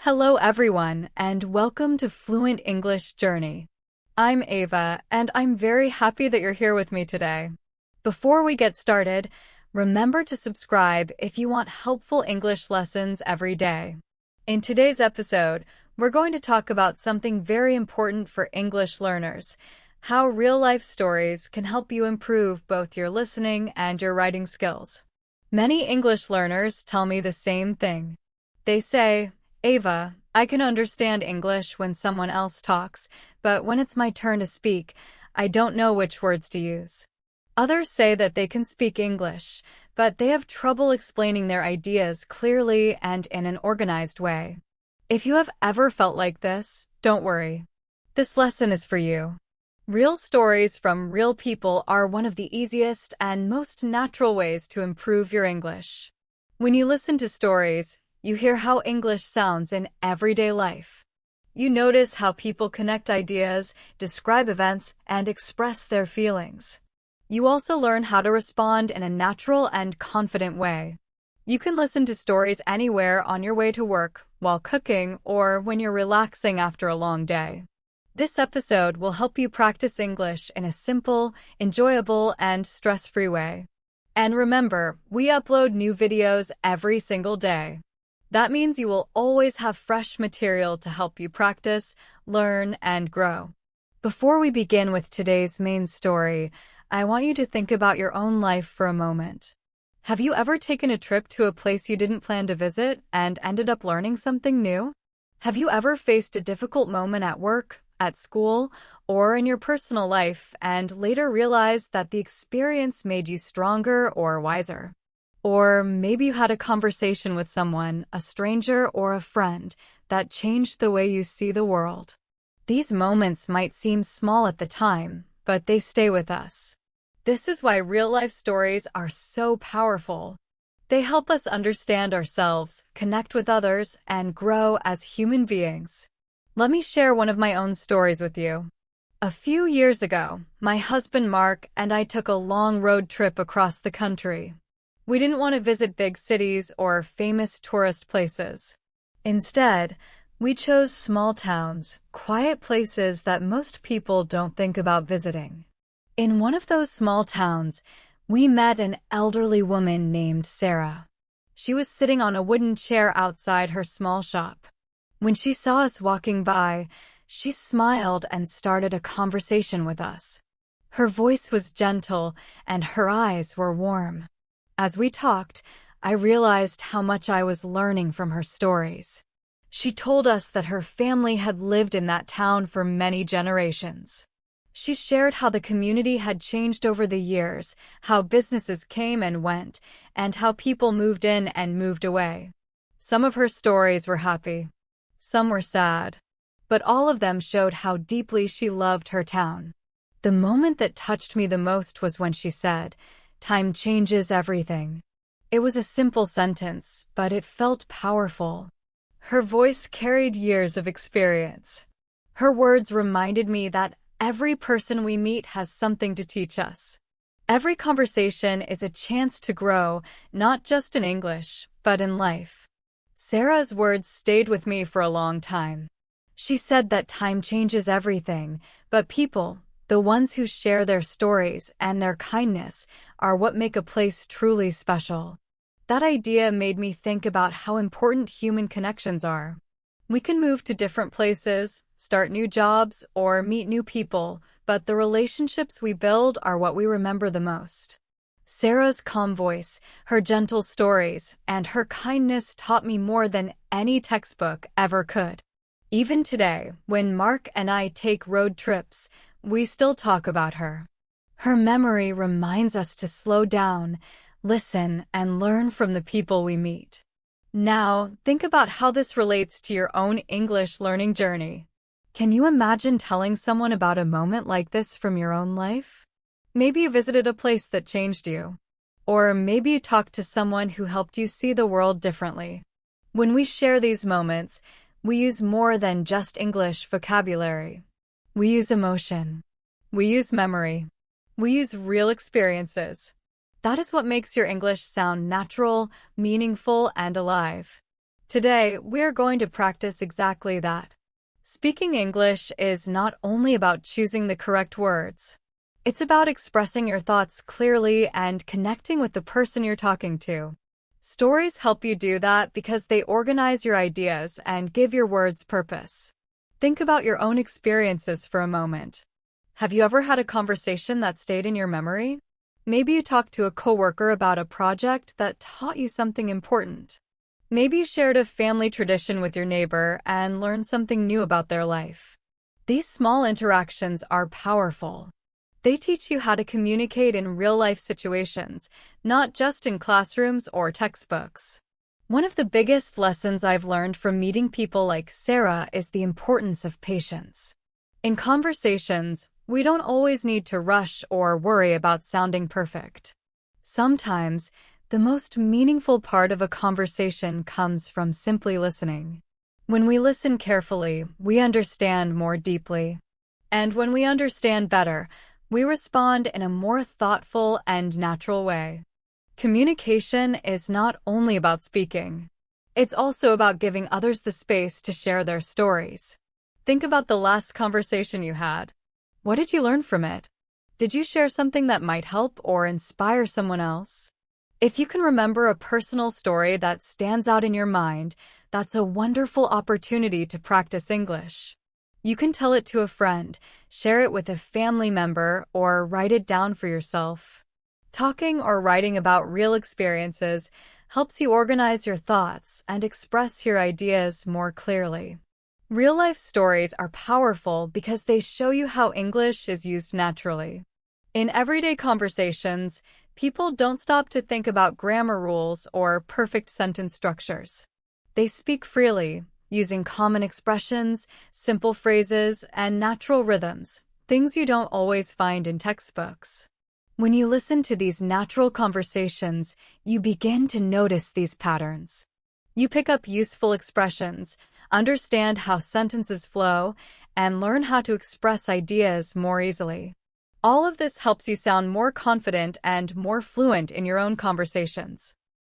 Hello everyone, and welcome to Fluent English Journey. I'm Ava, and I'm very happy that you're here with me today. Before we get started, remember to subscribe if you want helpful English lessons every day. In today's episode, we're going to talk about something very important for English learners: how real-life stories can help you improve both your listening and your writing skills. Many English learners tell me the same thing. They say, "Ava, I can understand English when someone else talks, but when it's my turn to speak, I don't know which words to use." Others say that they can speak English, but they have trouble explaining their ideas clearly and in an organized way. If you have ever felt like this, don't worry. This lesson is for you. Real stories from real people are one of the easiest and most natural ways to improve your English. When you listen to stories, you hear how English sounds in everyday life. You notice how people connect ideas, describe events, and express their feelings. You also learn how to respond in a natural and confident way. You can listen to stories anywhere on your way to work, while cooking, or when you're relaxing after a long day. This episode will help you practice English in a simple, enjoyable, and stress-free way. And remember, we upload new videos every single day. That means you will always have fresh material to help you practice, learn, and grow. Before we begin with today's main story, I want you to think about your own life for a moment. Have you ever taken a trip to a place you didn't plan to visit and ended up learning something new? Have you ever faced a difficult moment at work, at school, or in your personal life and later realized that the experience made you stronger or wiser? Or maybe you had a conversation with someone, a stranger or a friend, that changed the way you see the world. These moments might seem small at the time, but they stay with us. This is why real-life stories are so powerful. They help us understand ourselves, connect with others, and grow as human beings. Let me share one of my own stories with you. A few years ago, my husband Mark and I took a long road trip across the country. We didn't want to visit big cities or famous tourist places. Instead, we chose small towns, quiet places that most people don't think about visiting. In one of those small towns, we met an elderly woman named Sarah. She was sitting on a wooden chair outside her small shop. When she saw us walking by, she smiled and started a conversation with us. Her voice was gentle and her eyes were warm. As we talked, I realized how much I was learning from her stories. She told us that her family had lived in that town for many generations. She shared how the community had changed over the years, how businesses came and went, and how people moved in and moved away. Some of her stories were happy. Some were sad. But all of them showed how deeply she loved her town. The moment that touched me the most was when she said, "Time changes everything." It was a simple sentence, but it felt powerful. Her voice carried years of experience. Her words reminded me that every person we meet has something to teach us. Every conversation is a chance to grow, not just in English, but in life. Sarah's words stayed with me for a long time. She said that time changes everything, but people, the ones who share their stories and their kindness, are what make a place truly special. That idea made me think about how important human connections are. We can move to different places, start new jobs, or meet new people, but the relationships we build are what we remember the most. Sarah's calm voice, her gentle stories, and her kindness taught me more than any textbook ever could. Even today, when Mark and I take road trips, we still talk about her. Her memory reminds us to slow down, listen, and learn from the people we meet. Now, think about how this relates to your own English learning journey. Can you imagine telling someone about a moment like this from your own life? Maybe you visited a place that changed you. Or maybe you talked to someone who helped you see the world differently. When we share these moments, we use more than just English vocabulary. We use emotion. We use memory. We use real experiences. That is what makes your English sound natural, meaningful, and alive. Today, we're going to practice exactly that. Speaking English is not only about choosing the correct words. It's about expressing your thoughts clearly and connecting with the person you're talking to. Stories help you do that because they organize your ideas and give your words purpose. Think about your own experiences for a moment. Have you ever had a conversation that stayed in your memory? Maybe you talked to a coworker about a project that taught you something important. Maybe you shared a family tradition with your neighbor and learned something new about their life. These small interactions are powerful. They teach you how to communicate in real-life situations, not just in classrooms or textbooks. One of the biggest lessons I've learned from meeting people like Sarah is the importance of patience. In conversations, we don't always need to rush or worry about sounding perfect. Sometimes, the most meaningful part of a conversation comes from simply listening. When we listen carefully, we understand more deeply. And when we understand better, we respond in a more thoughtful and natural way. Communication is not only about speaking. It's also about giving others the space to share their stories. Think about the last conversation you had. What did you learn from it? Did you share something that might help or inspire someone else? If you can remember a personal story that stands out in your mind, that's a wonderful opportunity to practice English. You can tell it to a friend, share it with a family member, or write it down for yourself. Talking or writing about real experiences helps you organize your thoughts and express your ideas more clearly. Real-life stories are powerful because they show you how English is used naturally. In everyday conversations, people don't stop to think about grammar rules or perfect sentence structures. They speak freely, using common expressions, simple phrases, and natural rhythms, things you don't always find in textbooks. When you listen to these natural conversations, you begin to notice these patterns. You pick up useful expressions, understand how sentences flow, and learn how to express ideas more easily. All of this helps you sound more confident and more fluent in your own conversations.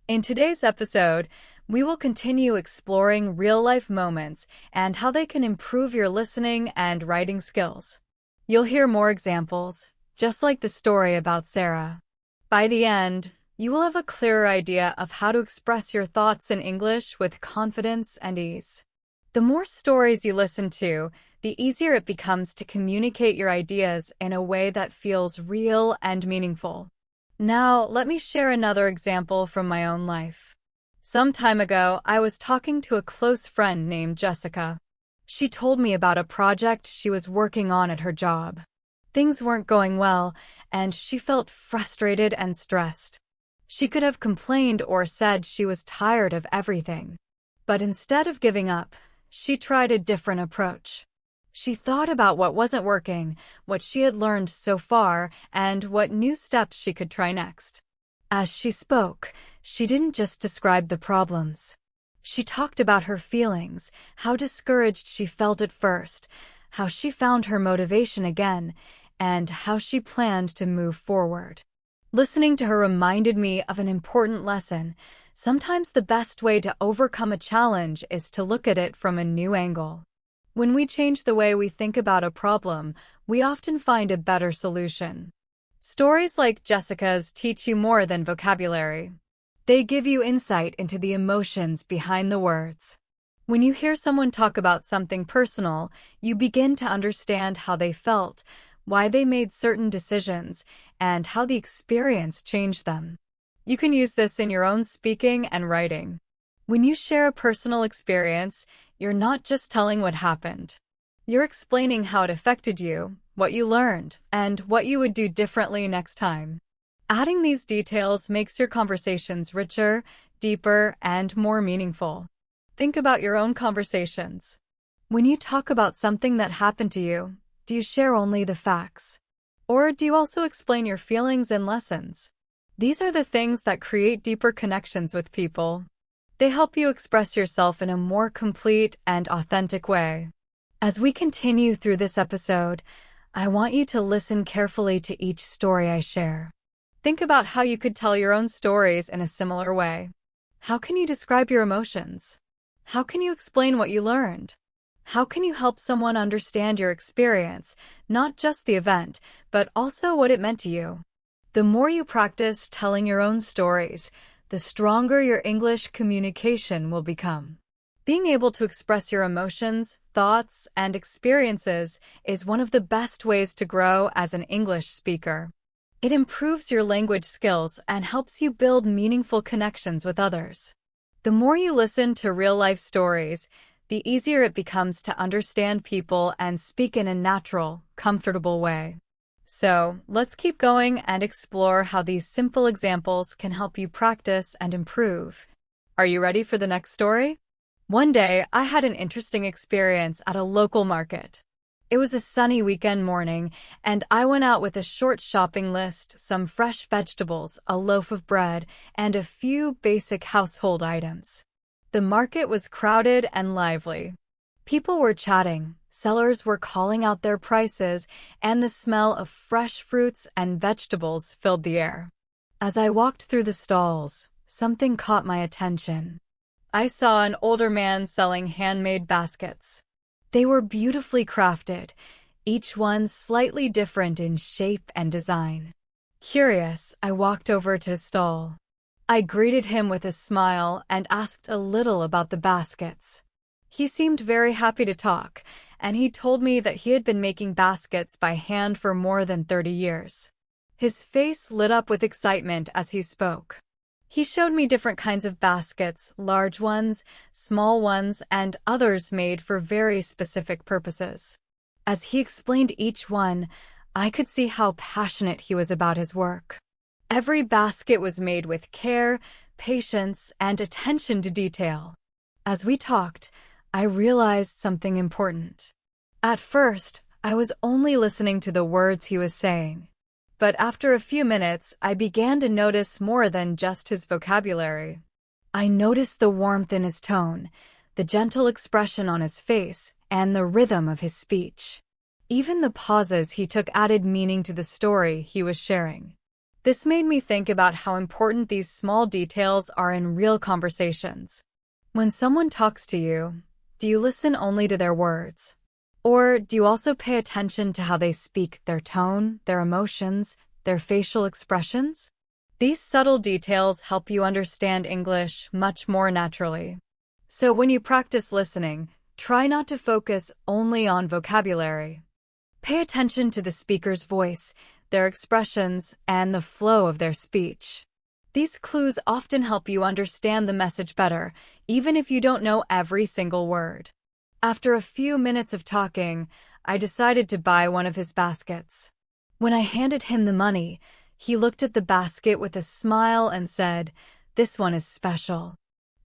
In today's episode, we will continue exploring real-life moments and how they can improve your listening and writing skills. You'll hear more examples, just like the story about Sarah. By the end, you will have a clearer idea of how to express your thoughts in English with confidence and ease. The more stories you listen to, the easier it becomes to communicate your ideas in a way that feels real and meaningful. Now, let me share another example from my own life. Some time ago, I was talking to a close friend named Jessica. She told me about a project she was working on at her job. Things weren't going well, and she felt frustrated and stressed. She could have complained or said she was tired of everything. But instead of giving up, she tried a different approach. She thought about what wasn't working, what she had learned so far, and what new steps she could try next. As she spoke, she didn't just describe the problems. She talked about her feelings, how discouraged she felt at first, how she found her motivation again, and how she planned to move forward. Listening to her reminded me of an important lesson. Sometimes the best way to overcome a challenge is to look at it from a new angle. When we change the way we think about a problem, we often find a better solution. Stories like Jessica's teach you more than vocabulary. They give you insight into the emotions behind the words. When you hear someone talk about something personal, you begin to understand how they felt, why they made certain decisions, and how the experience changed them. You can use this in your own speaking and writing. When you share a personal experience, you're not just telling what happened. You're explaining how it affected you, what you learned, and what you would do differently next time. Adding these details makes your conversations richer, deeper, and more meaningful. Think about your own conversations. When you talk about something that happened to you, do you share only the facts? Or do you also explain your feelings and lessons? These are the things that create deeper connections with people. They help you express yourself in a more complete and authentic way. As we continue through this episode, I want you to listen carefully to each story I share. Think about how you could tell your own stories in a similar way. How can you describe your emotions? How can you explain what you learned? How can you help someone understand your experience, not just the event, but also what it meant to you? The more you practice telling your own stories, the stronger your English communication will become. Being able to express your emotions, thoughts, and experiences is one of the best ways to grow as an English speaker. It improves your language skills and helps you build meaningful connections with others. The more you listen to real-life stories, the easier it becomes to understand people and speak in a natural, comfortable way. So, let's keep going and explore how these simple examples can help you practice and improve. Are you ready for the next story? One day, I had an interesting experience at a local market. It was a sunny weekend morning, and I went out with a short shopping list, some fresh vegetables, a loaf of bread, and a few basic household items. The market was crowded and lively. People were chatting, sellers were calling out their prices, and the smell of fresh fruits and vegetables filled the air. As I walked through the stalls, something caught my attention. I saw an older man selling handmade baskets. They were beautifully crafted, each one slightly different in shape and design. Curious, I walked over to his stall. I greeted him with a smile and asked a little about the baskets. He seemed very happy to talk, and he told me that he had been making baskets by hand for more than 30 years. His face lit up with excitement as he spoke. He showed me different kinds of baskets, large ones, small ones, and others made for very specific purposes. As he explained each one, I could see how passionate he was about his work. Every basket was made with care, patience, and attention to detail. As we talked, I realized something important. At first, I was only listening to the words he was saying. But after a few minutes, I began to notice more than just his vocabulary. I noticed the warmth in his tone, the gentle expression on his face, and the rhythm of his speech. Even the pauses he took added meaning to the story he was sharing. This made me think about how important these small details are in real conversations. When someone talks to you, do you listen only to their words? Or do you also pay attention to how they speak, their tone, their emotions, their facial expressions? These subtle details help you understand English much more naturally. So when you practice listening, try not to focus only on vocabulary. Pay attention to the speaker's voice, their expressions, and the flow of their speech. These clues often help you understand the message better, even if you don't know every single word. After a few minutes of talking, I decided to buy one of his baskets. When I handed him the money, he looked at the basket with a smile and said, "This one is special.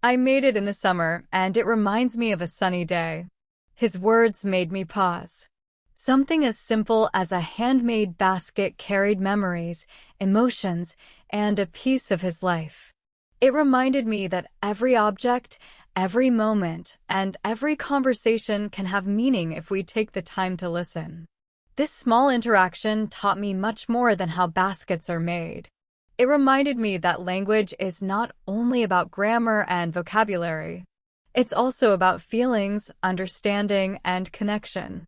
I made it in the summer, and it reminds me of a sunny day." His words made me pause. Something as simple as a handmade basket carried memories, emotions, and a piece of his life. It reminded me that every object, every moment, and every conversation can have meaning if we take the time to listen. This small interaction taught me much more than how baskets are made. It reminded me that language is not only about grammar and vocabulary. It's also about feelings, understanding, and connection.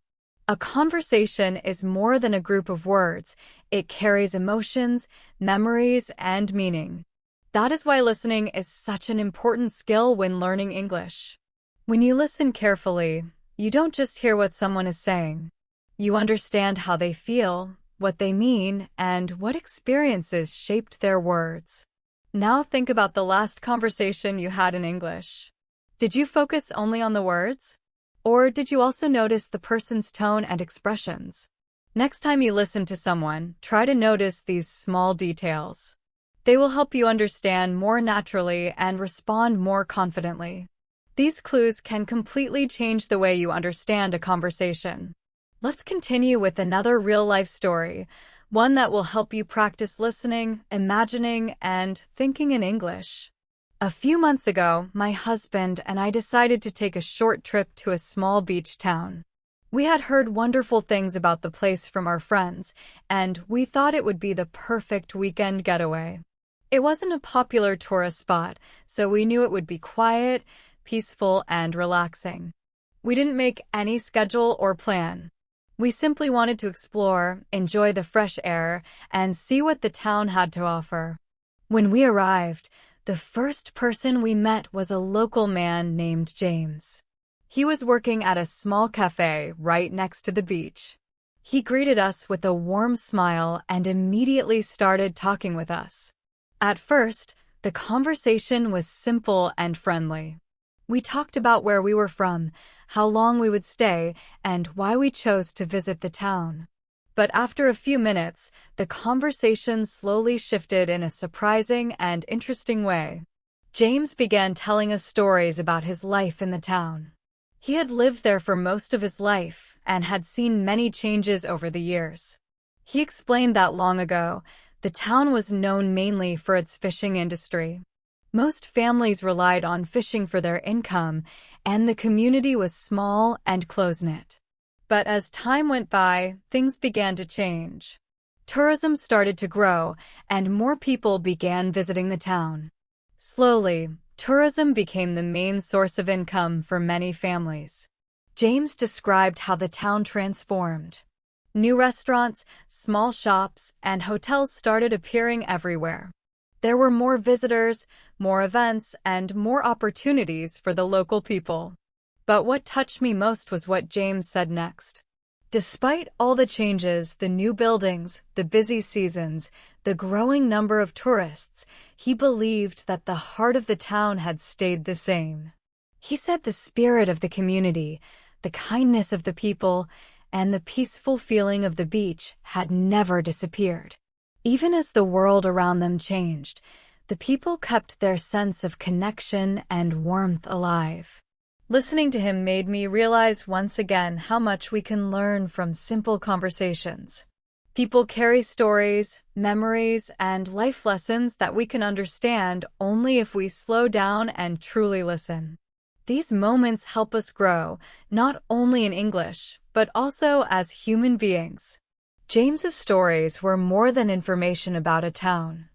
A conversation is more than a group of words. It carries emotions, memories, and meaning. That is why listening is such an important skill when learning English. When you listen carefully, you don't just hear what someone is saying. You understand how they feel, what they mean, and what experiences shaped their words. Now think about the last conversation you had in English. Did you focus only on the words? Or did you also notice the person's tone and expressions? Next time you listen to someone, try to notice these small details. They will help you understand more naturally and respond more confidently. These clues can completely change the way you understand a conversation. Let's continue with another real-life story, one that will help you practice listening, imagining, and thinking in English. A few months ago, my husband and I decided to take a short trip to a small beach town. We had heard wonderful things about the place from our friends, and we thought it would be the perfect weekend getaway. It wasn't a popular tourist spot, so we knew it would be quiet, peaceful, and relaxing. We didn't make any schedule or plan. We simply wanted to explore, enjoy the fresh air, and see what the town had to offer. When we arrived, the first person we met was a local man named James. He was working at a small cafe right next to the beach. He greeted us with a warm smile and immediately started talking with us. At first, the conversation was simple and friendly. We talked about where we were from, how long we would stay, and why we chose to visit the town. But after a few minutes, the conversation slowly shifted in a surprising and interesting way. James began telling us stories about his life in the town. He had lived there for most of his life and had seen many changes over the years. He explained that long ago, the town was known mainly for its fishing industry. Most families relied on fishing for their income, and the community was small and close-knit. But as time went by, things began to change. Tourism started to grow, and more people began visiting the town. Slowly, tourism became the main source of income for many families. James described how the town transformed. New restaurants, small shops, and hotels started appearing everywhere. There were more visitors, more events, and more opportunities for the local people. But what touched me most was what James said next. Despite all the changes, the new buildings, the busy seasons, the growing number of tourists, he believed that the heart of the town had stayed the same. He said the spirit of the community, the kindness of the people, and the peaceful feeling of the beach had never disappeared. Even as the world around them changed, the people kept their sense of connection and warmth alive. Listening to him made me realize once again how much we can learn from simple conversations. People carry stories, memories, and life lessons that we can understand only if we slow down and truly listen. These moments help us grow, not only in English, but also as human beings. James's stories were more than information about a town.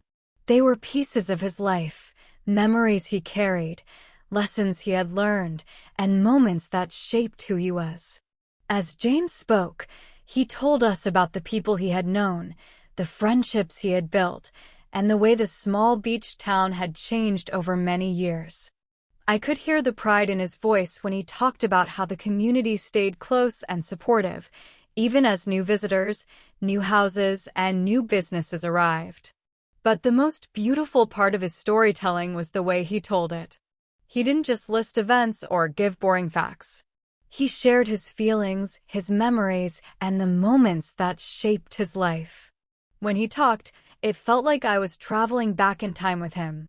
They were pieces of his life, memories he carried, lessons he had learned, and moments that shaped who he was. As James spoke, he told us about the people he had known, the friendships he had built, and the way the small beach town had changed over many years. I could hear the pride in his voice when he talked about how the community stayed close and supportive, even as new visitors, new houses, and new businesses arrived. But the most beautiful part of his storytelling was the way he told it. He didn't just list events or give boring facts. He shared his feelings, his memories, and the moments that shaped his life. When he talked, it felt like I was traveling back in time with him.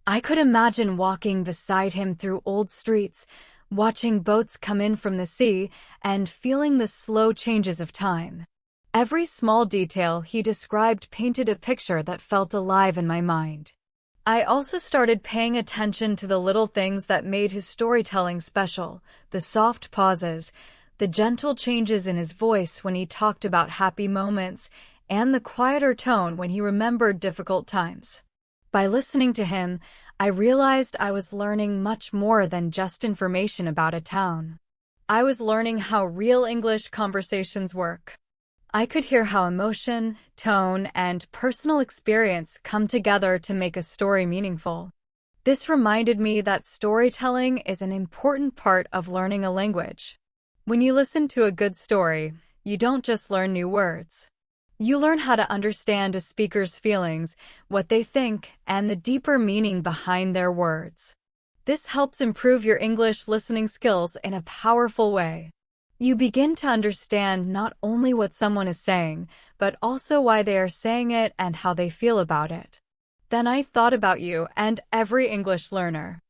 I could imagine walking beside him through old streets, watching boats come in from the sea, and feeling the slow changes of time. Every small detail he described painted a picture that felt alive in my mind. I also started paying attention to the little things that made his storytelling special, the soft pauses, the gentle changes in his voice when he talked about happy moments, and the quieter tone when he remembered difficult times. By listening to him, I realized I was learning much more than just information about a town. I was learning how real English conversations work. I could hear how emotion, tone, and personal experience come together to make a story meaningful. This reminded me that storytelling is an important part of learning a language. When you listen to a good story, you don't just learn new words. You learn how to understand a speaker's feelings, what they think, and the deeper meaning behind their words. This helps improve your English listening skills in a powerful way. You begin to understand not only what someone is saying, but also why they are saying it and how they feel about it. Then I thought about you and every English learner.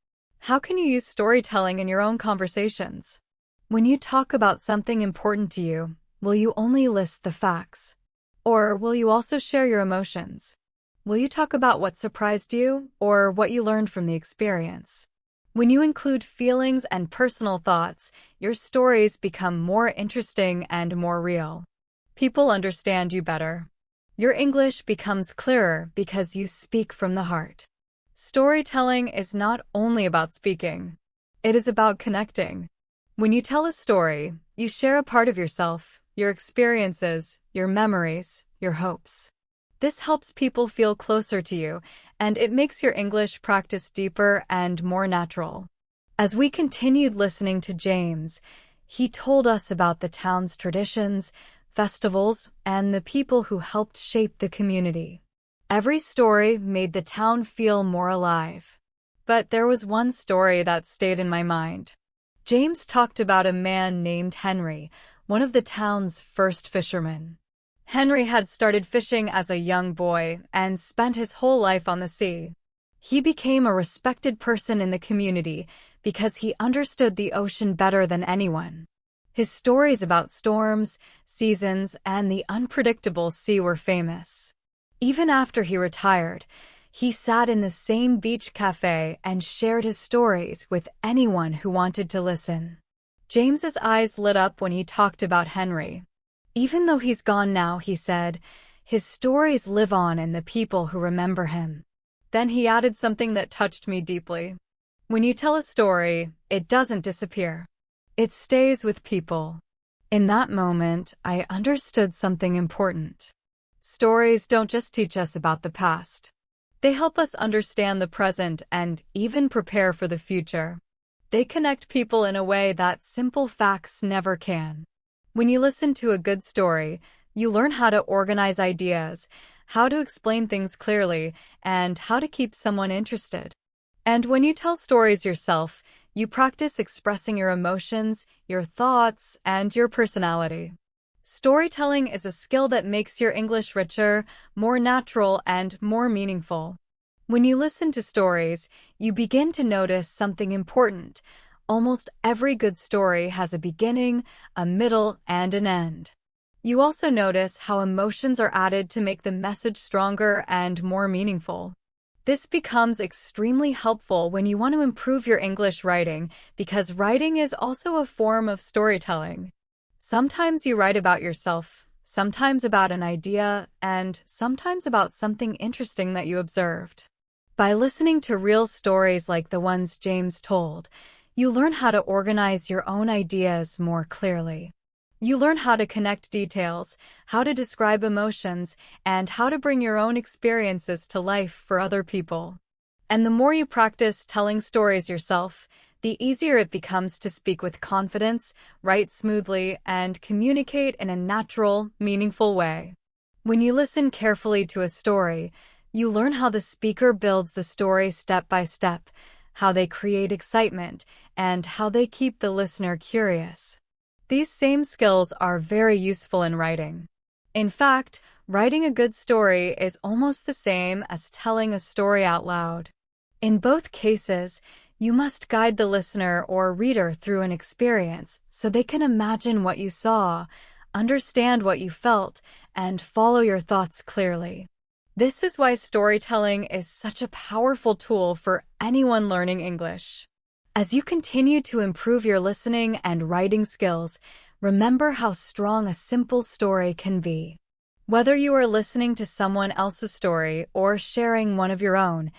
How can you use storytelling in your own conversations? When you talk about something important to you, will you only list the facts? Or will you also share your emotions? Will you talk about what surprised you or what you learned from the experience? When you include feelings and personal thoughts, your stories become more interesting and more real. People understand you better. Your English becomes clearer because you speak from the heart. Storytelling is not only about speaking. It is about connecting. When you tell a story, you share a part of yourself, your experiences, your memories, your hopes. This helps people feel closer to you, and it makes your English practice deeper and more natural. As we continued listening to James, he told us about the town's traditions, festivals, and the people who helped shape the community. Every story made the town feel more alive. But there was one story that stayed in my mind. James talked about a man named Henry, one of the town's first fishermen. Henry had started fishing as a young boy and spent his whole life on the sea. He became a respected person in the community because he understood the ocean better than anyone. His stories about storms, seasons, and the unpredictable sea were famous. Even after he retired, he sat in the same beach cafe and shared his stories with anyone who wanted to listen. James's eyes lit up when he talked about Henry. Even though he's gone now, he said, his stories live on in the people who remember him. Then he added something that touched me deeply. When you tell a story, it doesn't disappear. It stays with people. In that moment, I understood something important. Stories don't just teach us about the past. They help us understand the present and even prepare for the future. They connect people in a way that simple facts never can. When you listen to a good story, you learn how to organize ideas, how to explain things clearly, and how to keep someone interested. And when you tell stories yourself, you practice expressing your emotions, your thoughts, and your personality. Storytelling is a skill that makes your English richer, more natural, and more meaningful. When you listen to stories, you begin to notice something important. Almost every good story has a beginning, a middle, and an end. You also notice how emotions are added to make the message stronger and more meaningful. This becomes extremely helpful when you want to improve your English writing, because writing is also a form of storytelling. Sometimes you write about yourself, sometimes about an idea, and sometimes about something interesting that you observed. By listening to real stories like the ones James told, you learn how to organize your own ideas more clearly. You learn how to connect details, how to describe emotions, and how to bring your own experiences to life for other people. And the more you practice telling stories yourself, the easier it becomes to speak with confidence, write smoothly, and communicate in a natural, meaningful way. When you listen carefully to a story, you learn how the speaker builds the story step by step, how they create excitement, and how they keep the listener curious. These same skills are very useful in writing. In fact, writing a good story is almost the same as telling a story out loud. In both cases, you must guide the listener or reader through an experience so they can imagine what you saw, understand what you felt, and follow your thoughts clearly. This is why storytelling is such a powerful tool for anyone learning English. As you continue to improve your listening and writing skills, remember how strong a simple story can be. Whether you are listening to someone else's story or sharing one of your own,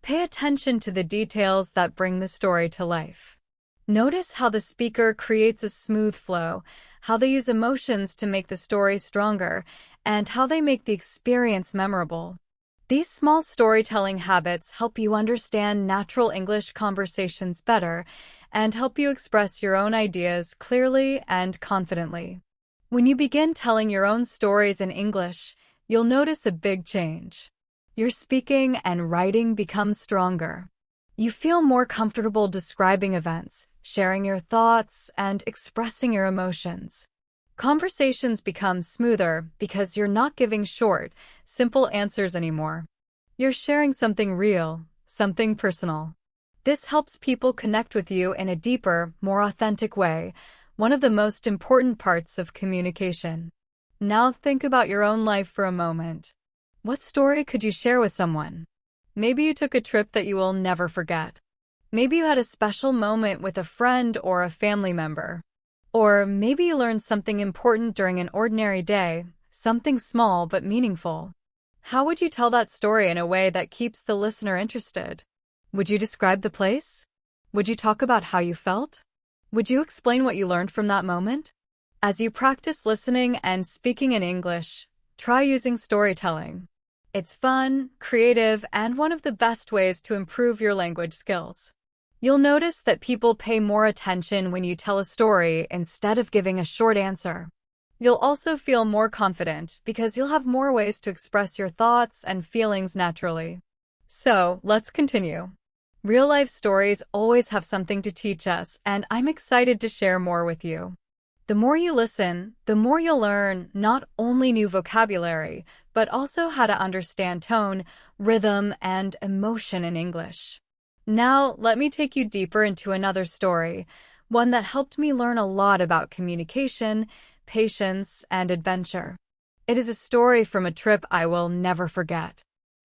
pay attention to the details that bring the story to life. Notice how the speaker creates a smooth flow, how they use emotions to make the story stronger, and how they make the experience memorable. These small storytelling habits help you understand natural English conversations better and help you express your own ideas clearly and confidently. When you begin telling your own stories in English, you'll notice a big change. Your speaking and writing become stronger. You feel more comfortable describing events, sharing your thoughts, and expressing your emotions. Conversations become smoother because you're not giving short, simple answers anymore. You're sharing something real, something personal. This helps people connect with you in a deeper, more authentic way, one of the most important parts of communication. Now think about your own life for a moment. What story could you share with someone? Maybe you took a trip that you will never forget. Maybe you had a special moment with a friend or a family member. Or maybe you learned something important during an ordinary day, something small but meaningful. How would you tell that story in a way that keeps the listener interested? Would you describe the place? Would you talk about how you felt? Would you explain what you learned from that moment? As you practice listening and speaking in English, try using storytelling. It's fun, creative, and one of the best ways to improve your language skills. You'll notice that people pay more attention when you tell a story instead of giving a short answer. You'll also feel more confident because you'll have more ways to express your thoughts and feelings naturally. So, let's continue. Real-life stories always have something to teach us, and I'm excited to share more with you. The more you listen, the more you'll learn not only new vocabulary, but also how to understand tone, rhythm, and emotion in English. Now, let me take you deeper into another story, one that helped me learn a lot about communication, patience, and adventure. It is a story from a trip I will never forget.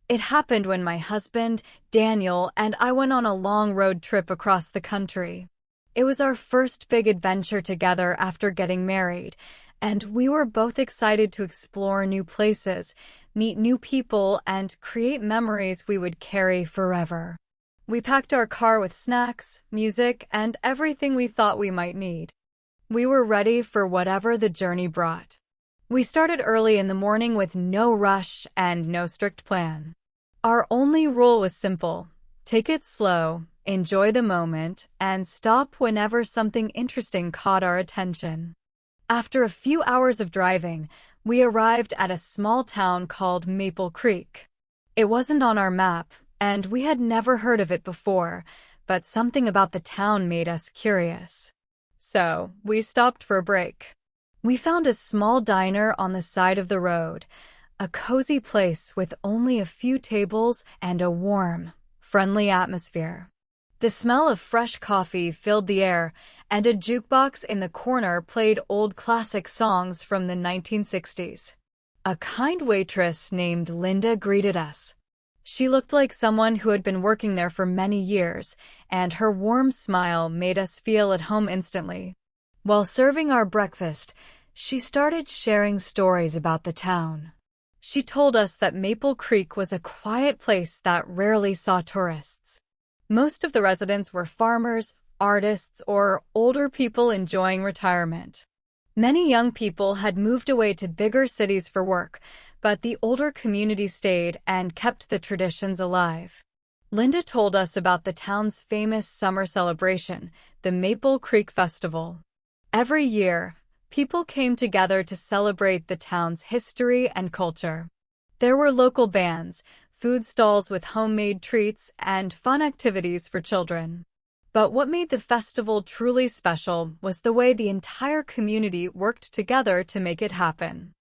It happened when my husband, Daniel, and I went on a long road trip across the country. It was our first big adventure together after getting married, and we were both excited to explore new places, meet new people, and create memories we would carry forever. We packed our car with snacks, music, and everything we thought we might need. We were ready for whatever the journey brought. We started early in the morning with no rush and no strict plan. Our only rule was simple: take it slow, enjoy the moment, and stop whenever something interesting caught our attention. After a few hours of driving, we arrived at a small town called Maple Creek. It wasn't on our map, and we had never heard of it before, but something about the town made us curious. So, we stopped for a break. We found a small diner on the side of the road, a cozy place with only a few tables and a warm, friendly atmosphere. The smell of fresh coffee filled the air, and a jukebox in the corner played old classic songs from the 1960s. A kind waitress named Linda greeted us. She looked like someone who had been working there for many years, and her warm smile made us feel at home instantly. While serving our breakfast, she started sharing stories about the town. She told us that Maple Creek was a quiet place that rarely saw tourists. Most of the residents were farmers, artists, or older people enjoying retirement. Many young people had moved away to bigger cities for work, but the older community stayed and kept the traditions alive. Linda told us about the town's famous summer celebration, the Maple Creek Festival. Every year, people came together to celebrate the town's history and culture. There were local bands, food stalls with homemade treats, and fun activities for children. But what made the festival truly special was the way the entire community worked together to make it happen.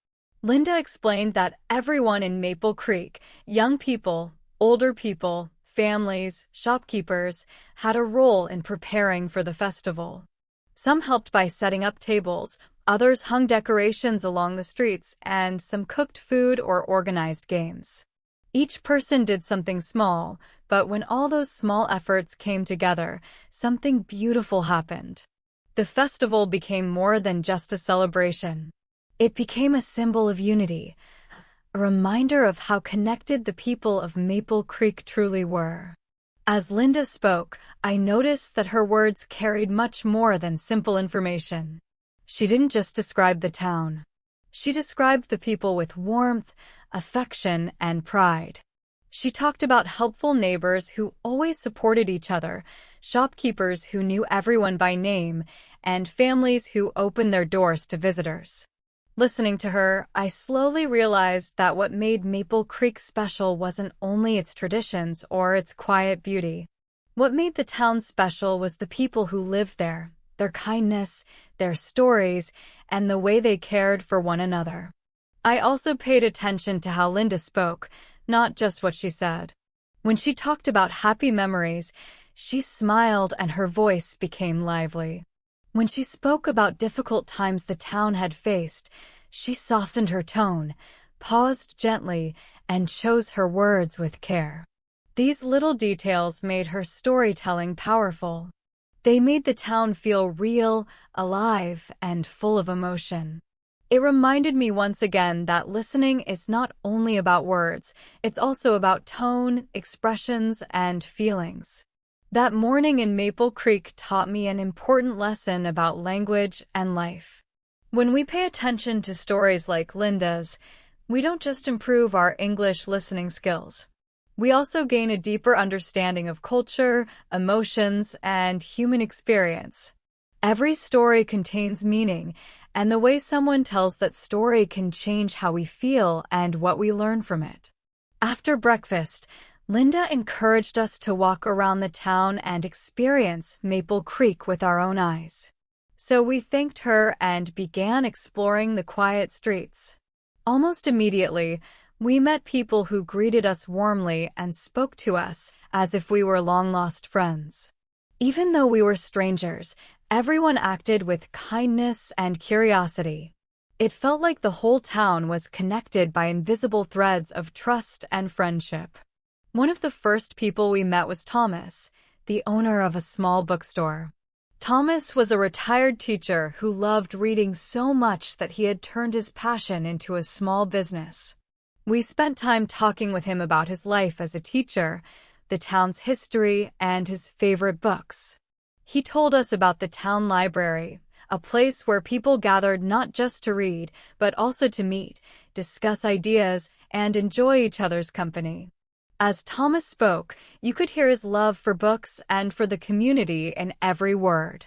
Linda explained that everyone in Maple Creek, young people, older people, families, shopkeepers, had a role in preparing for the festival. Some helped by setting up tables, others hung decorations along the streets, and some cooked food or organized games. Each person did something small, but when all those small efforts came together, something beautiful happened. The festival became more than just a celebration. It became a symbol of unity, a reminder of how connected the people of Maple Creek truly were. As Linda spoke, I noticed that her words carried much more than simple information. She didn't just describe the town. She described the people with warmth, affection, and pride. She talked about helpful neighbors who always supported each other, shopkeepers who knew everyone by name, and families who opened their doors to visitors. Listening to her, I slowly realized that what made Maple Creek special wasn't only its traditions or its quiet beauty. What made the town special was the people who lived there, their kindness, their stories, and the way they cared for one another. I also paid attention to how Linda spoke, not just what she said. When she talked about happy memories, she smiled and her voice became lively. When she spoke about difficult times the town had faced, she softened her tone, paused gently, and chose her words with care. These little details made her storytelling powerful. They made the town feel real, alive, and full of emotion. It reminded me once again that listening is not only about words, it's also about tone, expressions, and feelings. That morning in Maple Creek taught me an important lesson about language and life. When we pay attention to stories like Linda's, we don't just improve our English listening skills. We also gain a deeper understanding of culture, emotions, and human experience. Every story contains meaning, and the way someone tells that story can change how we feel and what we learn from it. After breakfast, Linda encouraged us to walk around the town and experience Maple Creek with our own eyes. So we thanked her and began exploring the quiet streets. Almost immediately, we met people who greeted us warmly and spoke to us as if we were long-lost friends. Even though we were strangers, everyone acted with kindness and curiosity. It felt like the whole town was connected by invisible threads of trust and friendship. One of the first people we met was Thomas, the owner of a small bookstore. Thomas was a retired teacher who loved reading so much that he had turned his passion into a small business. We spent time talking with him about his life as a teacher, the town's history, and his favorite books. He told us about the town library, a place where people gathered not just to read, but also to meet, discuss ideas, and enjoy each other's company. As Thomas spoke, you could hear his love for books and for the community in every word.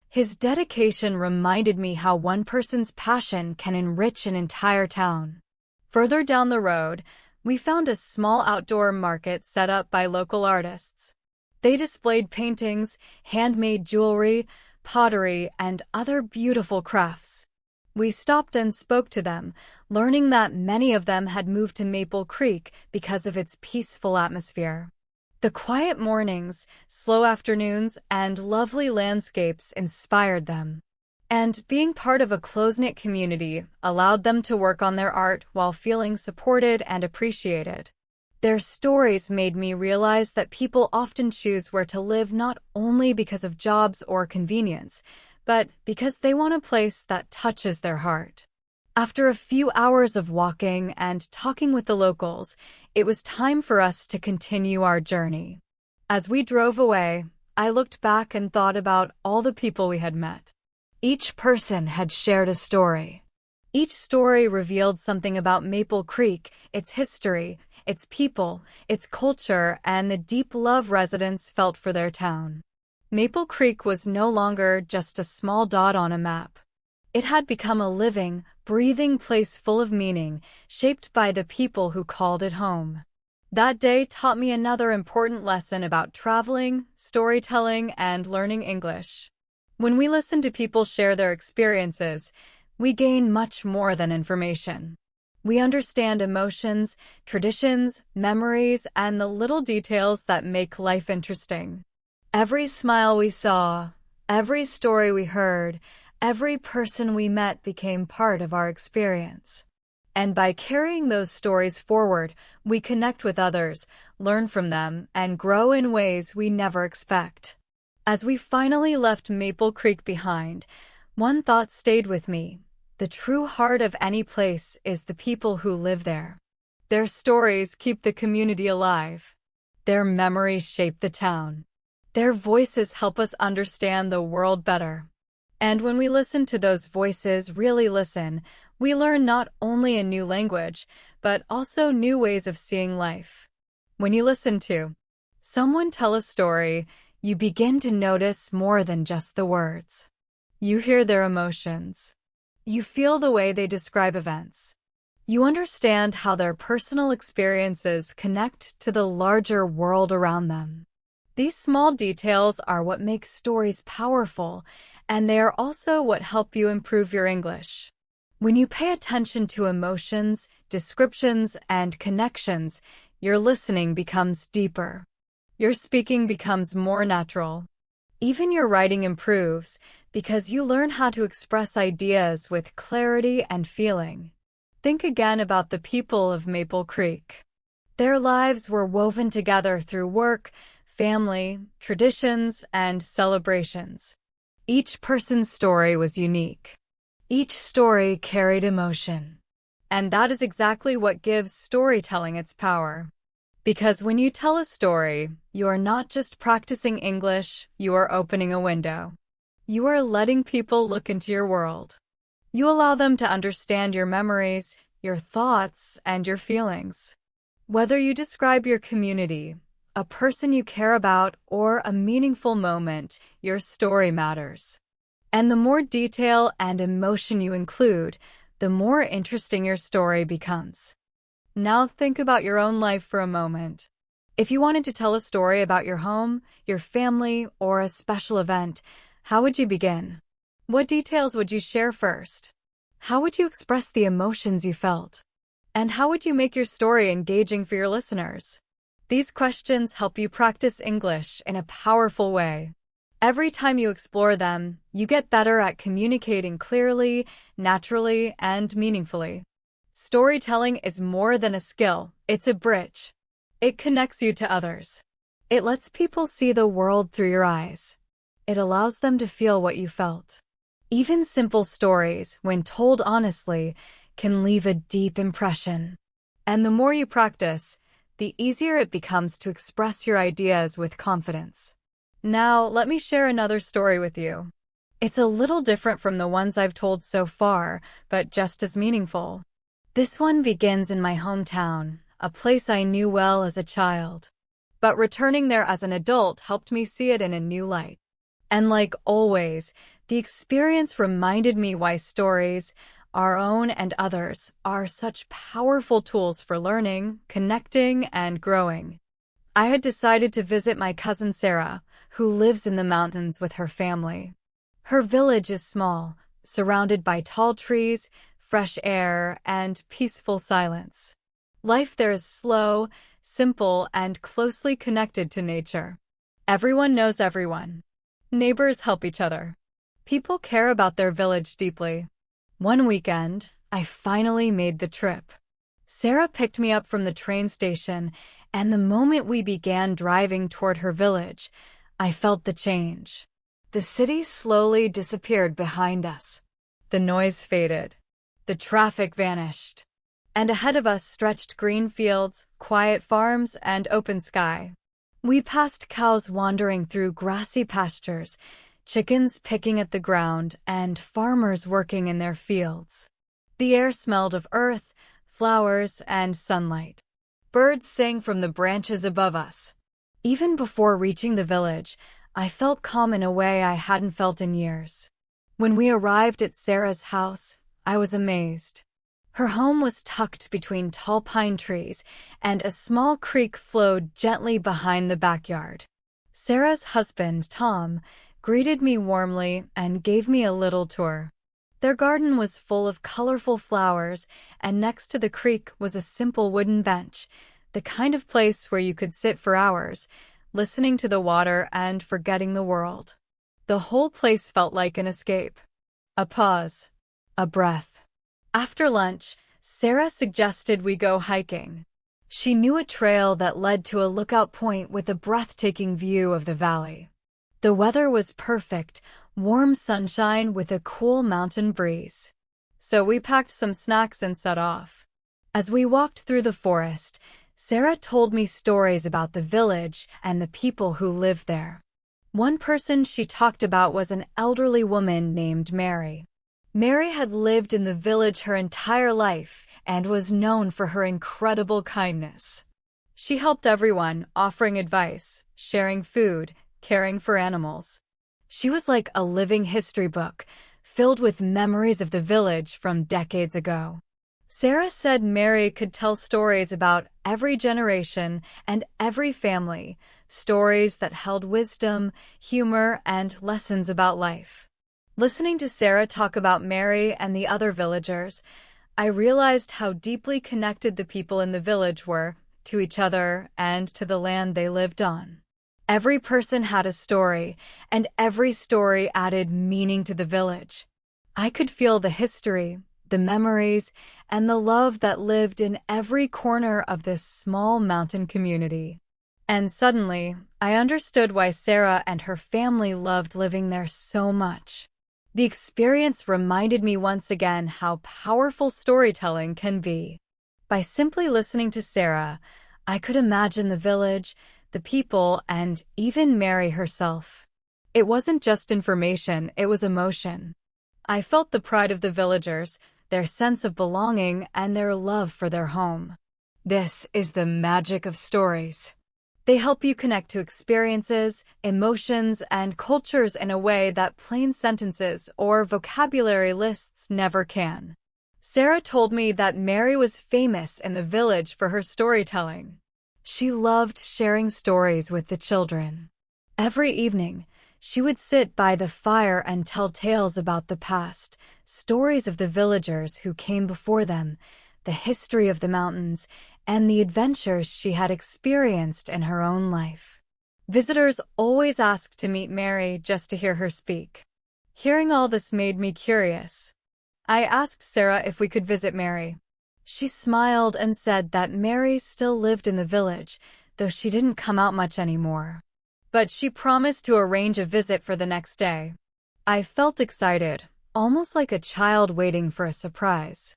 His dedication reminded me how one person's passion can enrich an entire town. Further down the road, we found a small outdoor market set up by local artists. They displayed paintings, handmade jewelry, pottery, and other beautiful crafts. We stopped and spoke to them, learning that many of them had moved to Maple Creek because of its peaceful atmosphere. The quiet mornings, slow afternoons, and lovely landscapes inspired them. And being part of a close-knit community allowed them to work on their art while feeling supported and appreciated. Their stories made me realize that people often choose where to live not only because of jobs or convenience, but because they want a place that touches their heart. After a few hours of walking and talking with the locals, it was time for us to continue our journey. As we drove away, I looked back and thought about all the people we had met. Each person had shared a story. Each story revealed something about Maple Creek, its history, its people, its culture, and the deep love residents felt for their town. Maple Creek was no longer just a small dot on a map. It had become a living, breathing place full of meaning, shaped by the people who called it home. That day taught me another important lesson about traveling, storytelling, and learning English. When we listen to people share their experiences, we gain much more than information. We understand emotions, traditions, memories, and the little details that make life interesting. Every smile we saw, every story we heard, every person we met became part of our experience. And by carrying those stories forward, we connect with others, learn from them, and grow in ways we never expect. As we finally left Maple Creek behind, one thought stayed with me. The true heart of any place is the people who live there. Their stories keep the community alive. Their memories shape the town. Their voices help us understand the world better. And when we listen to those voices, really listen, we learn not only a new language, but also new ways of seeing life. When you listen to someone tell a story, you begin to notice more than just the words. You hear their emotions. You feel the way they describe events. You understand how their personal experiences connect to the larger world around them. These small details are what make stories powerful, and they are also what help you improve your English. When you pay attention to emotions, descriptions, and connections, your listening becomes deeper. Your speaking becomes more natural. Even your writing improves because you learn how to express ideas with clarity and feeling. Think again about the people of Maple Creek. Their lives were woven together through work, family, traditions, and celebrations. Each person's story was unique. Each story carried emotion. And that is exactly what gives storytelling its power. Because when you tell a story, you are not just practicing English, you are opening a window. You are letting people look into your world. You allow them to understand your memories, your thoughts, and your feelings. Whether you describe your community, a person you care about, or a meaningful moment, your story matters. And the more detail and emotion you include, the more interesting your story becomes. Now think about your own life for a moment. If you wanted to tell a story about your home, your family, or a special event, how would you begin? What details would you share first? How would you express the emotions you felt? And how would you make your story engaging for your listeners? These questions help you practice English in a powerful way. Every time you explore them, you get better at communicating clearly, naturally, and meaningfully. Storytelling is more than a skill, it's a bridge. It connects you to others. It lets people see the world through your eyes. It allows them to feel what you felt. Even simple stories, when told honestly, can leave a deep impression. And the more you practice, the easier it becomes to express your ideas with confidence. Now, let me share another story with you. It's a little different from the ones I've told so far, but just as meaningful. This one begins in my hometown, a place I knew well as a child. But returning there as an adult helped me see it in a new light. And like always, the experience reminded me why stories, our own and others, are such powerful tools for learning, connecting, and growing. I had decided to visit my cousin Sarah, who lives in the mountains with her family. Her village is small, surrounded by tall trees, fresh air, and peaceful silence. Life there is slow, simple, and closely connected to nature. Everyone knows everyone. Neighbors help each other. People care about their village deeply. One weekend, I finally made the trip. Sarah picked me up from the train station, and the moment we began driving toward her village, I felt the change. The city slowly disappeared behind us. The noise faded. The traffic vanished. And ahead of us stretched green fields, quiet farms, and open sky. We passed cows wandering through grassy pastures, chickens picking at the ground, and farmers working in their fields. The air smelled of earth, flowers, and sunlight. Birds sang from the branches above us. Even before reaching the village, I felt calm in a way I hadn't felt in years. When we arrived at Sarah's house, I was amazed. Her home was tucked between tall pine trees, and a small creek flowed gently behind the backyard. Sarah's husband, Tom, greeted me warmly and gave me a little tour. Their garden was full of colorful flowers, and next to the creek was a simple wooden bench, the kind of place where you could sit for hours, listening to the water and forgetting the world. The whole place felt like an escape. A pause. A breath. After lunch, Sarah suggested we go hiking. She knew a trail that led to a lookout point with a breathtaking view of the valley. The weather was perfect, warm sunshine with a cool mountain breeze. So we packed some snacks and set off. As we walked through the forest, Sarah told me stories about the village and the people who lived there. One person she talked about was an elderly woman named Mary. Mary had lived in the village her entire life and was known for her incredible kindness. She helped everyone, offering advice, sharing food, caring for animals. She was like a living history book, filled with memories of the village from decades ago. Sarah said Mary could tell stories about every generation and every family, stories that held wisdom, humor, and lessons about life. Listening to Sarah talk about Mary and the other villagers, I realized how deeply connected the people in the village were to each other and to the land they lived on. Every person had a story, and every story added meaning to the village. I could feel the history, the memories, and the love that lived in every corner of this small mountain community. And suddenly, I understood why Sarah and her family loved living there so much. The experience reminded me once again how powerful storytelling can be. By simply listening to Sarah, I could imagine the village, the people, and even Mary herself. It wasn't just information, it was emotion. I felt the pride of the villagers, their sense of belonging, and their love for their home. This is the magic of stories. They help you connect to experiences, emotions, and cultures in a way that plain sentences or vocabulary lists never can. Sarah told me that Mary was famous in the village for her storytelling. She loved sharing stories with the children. Every evening, she would sit by the fire and tell tales about the past, stories of the villagers who came before them, the history of the mountains, and the adventures she had experienced in her own life. Visitors always asked to meet Mary just to hear her speak. Hearing all this made me curious. I asked Sarah if we could visit Mary. She smiled and said that Mary still lived in the village, though she didn't come out much anymore. But she promised to arrange a visit for the next day. I felt excited, almost like a child waiting for a surprise.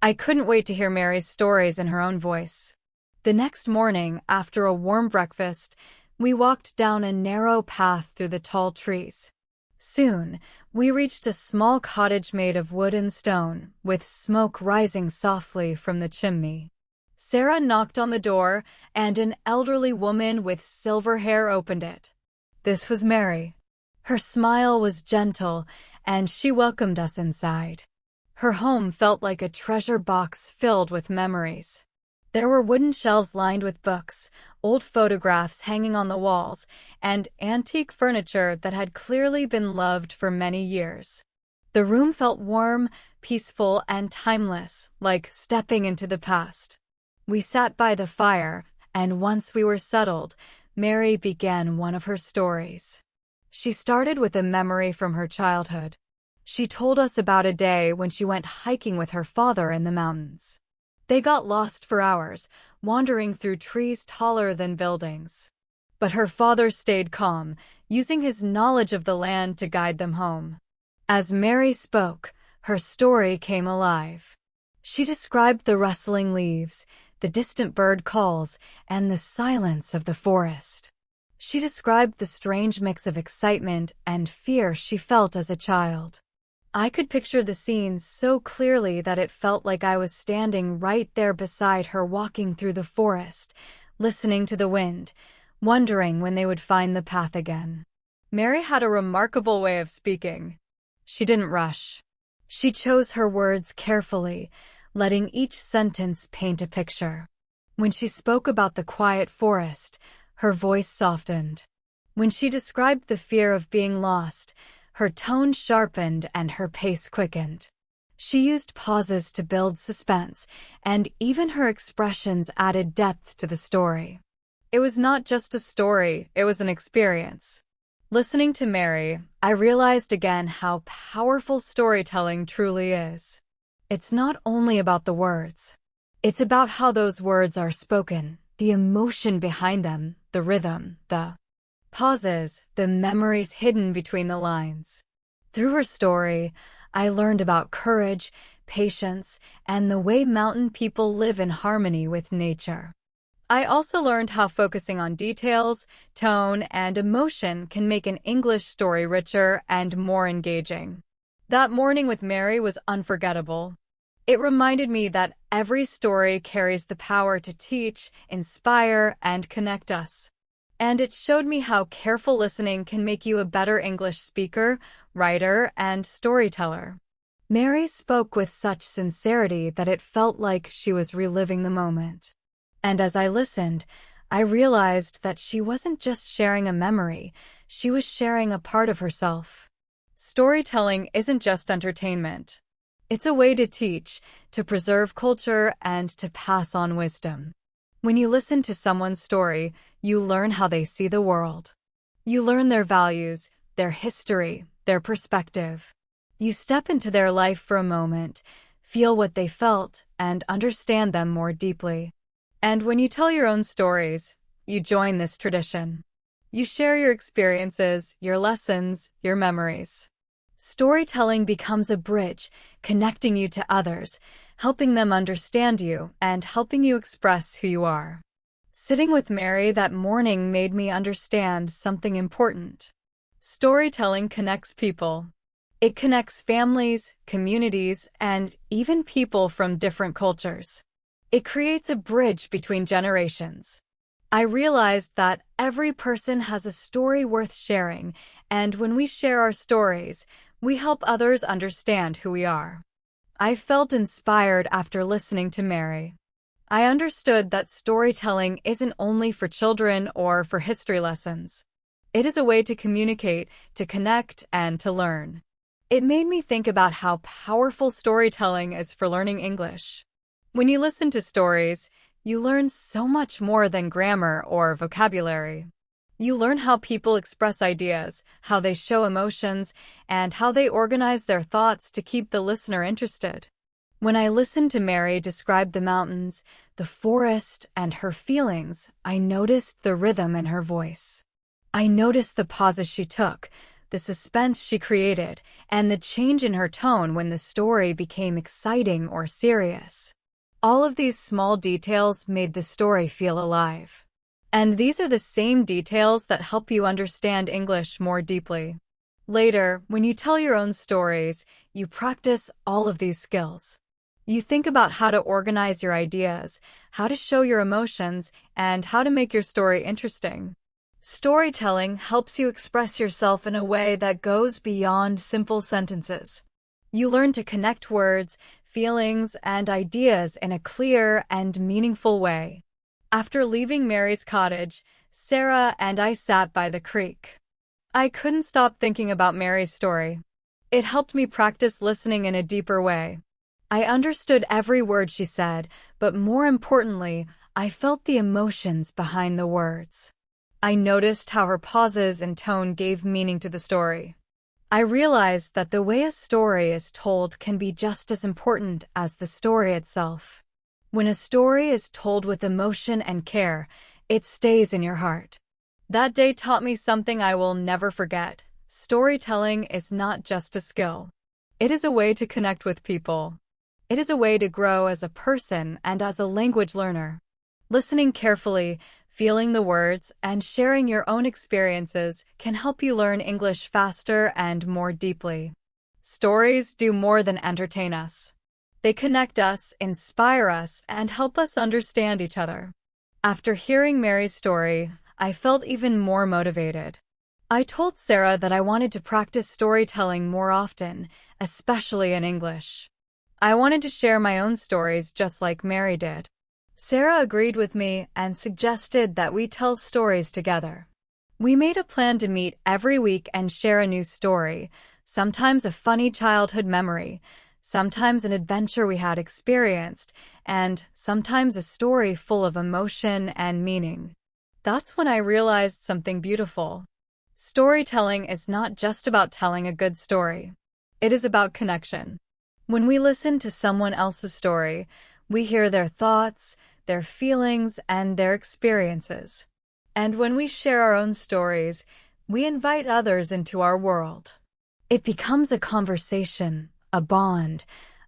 I couldn't wait to hear Mary's stories in her own voice. The next morning, after a warm breakfast, we walked down a narrow path through the tall trees. Soon, we reached a small cottage made of wood and stone, with smoke rising softly from the chimney. Sarah knocked on the door, and an elderly woman with silver hair opened it. This was Mary. Her smile was gentle, and she welcomed us inside. Her home felt like a treasure box filled with memories. There were wooden shelves lined with books, old photographs hanging on the walls, and antique furniture that had clearly been loved for many years. The room felt warm, peaceful, and timeless, like stepping into the past. We sat by the fire, and once we were settled, Mary began one of her stories. She started with a memory from her childhood. She told us about a day when she went hiking with her father in the mountains. They got lost for hours, wandering through trees taller than buildings. But her father stayed calm, using his knowledge of the land to guide them home. As Mary spoke, her story came alive. She described the rustling leaves, the distant bird calls, and the silence of the forest. She described the strange mix of excitement and fear she felt as a child. I could picture the scene so clearly that it felt like I was standing right there beside her, walking through the forest, listening to the wind, wondering when they would find the path again. Mary had a remarkable way of speaking. She didn't rush. She chose her words carefully, letting each sentence paint a picture. When she spoke about the quiet forest, her voice softened. When she described the fear of being lost, her tone sharpened and her pace quickened. She used pauses to build suspense, and even her expressions added depth to the story. It was not just a story, it was an experience. Listening to Mary, I realized again how powerful storytelling truly is. It's not only about the words. It's about how those words are spoken, the emotion behind them, the rhythm, the pauses, the memories hidden between the lines. Through her story, I learned about courage, patience, and the way mountain people live in harmony with nature. I also learned how focusing on details, tone, and emotion can make an English story richer and more engaging. That morning with Mary was unforgettable. It reminded me that every story carries the power to teach, inspire, and connect us. And it showed me how careful listening can make you a better English speaker, writer, and storyteller. Mary spoke with such sincerity that it felt like she was reliving the moment. And as I listened, I realized that she wasn't just sharing a memory, she was sharing a part of herself. Storytelling isn't just entertainment. It's a way to teach, to preserve culture, and to pass on wisdom. When you listen to someone's story, you learn how they see the world. You learn their values, their history, their perspective. You step into their life for a moment, feel what they felt, and understand them more deeply. And when you tell your own stories, you join this tradition. You share your experiences, your lessons, your memories. Storytelling becomes a bridge, connecting you to others, helping them understand you, and helping you express who you are. Sitting with Mary that morning made me understand something important. Storytelling connects people. It connects families, communities, and even people from different cultures. It creates a bridge between generations. I realized that every person has a story worth sharing, and when we share our stories, we help others understand who we are. I felt inspired after listening to Mary. I understood that storytelling isn't only for children or for history lessons. It is a way to communicate, to connect, and to learn. It made me think about how powerful storytelling is for learning English. When you listen to stories, you learn so much more than grammar or vocabulary. You learn how people express ideas, how they show emotions, and how they organize their thoughts to keep the listener interested. When I listened to Mary describe the mountains, the forest, and her feelings, I noticed the rhythm in her voice. I noticed the pauses she took, the suspense she created, and the change in her tone when the story became exciting or serious. All of these small details made the story feel alive. And these are the same details that help you understand English more deeply. Later, when you tell your own stories, you practice all of these skills. You think about how to organize your ideas, how to show your emotions, and how to make your story interesting. Storytelling helps you express yourself in a way that goes beyond simple sentences. You learn to connect words, feelings, and ideas in a clear and meaningful way. After leaving Mary's cottage, Sarah and I sat by the creek. I couldn't stop thinking about Mary's story. It helped me practice listening in a deeper way. I understood every word she said, but more importantly, I felt the emotions behind the words. I noticed how her pauses and tone gave meaning to the story. I realized that the way a story is told can be just as important as the story itself. When a story is told with emotion and care, it stays in your heart. That day taught me something I will never forget. Storytelling is not just a skill. It is a way to connect with people. It is a way to grow as a person and as a language learner. Listening carefully, feeling the words, and sharing your own experiences can help you learn English faster and more deeply. Stories do more than entertain us. They connect us, inspire us, and help us understand each other. After hearing Mary's story, I felt even more motivated. I told Sarah that I wanted to practice storytelling more often, especially in English. I wanted to share my own stories just like Mary did. Sarah agreed with me and suggested that we tell stories together. We made a plan to meet every week and share a new story, sometimes a funny childhood memory, sometimes an adventure we had experienced, and sometimes a story full of emotion and meaning. That's when I realized something beautiful. Storytelling is not just about telling a good story. It is about connection. When we listen to someone else's story, we hear their thoughts, their feelings, and their experiences. And when we share our own stories, we invite others into our world. It becomes a conversation, a bond,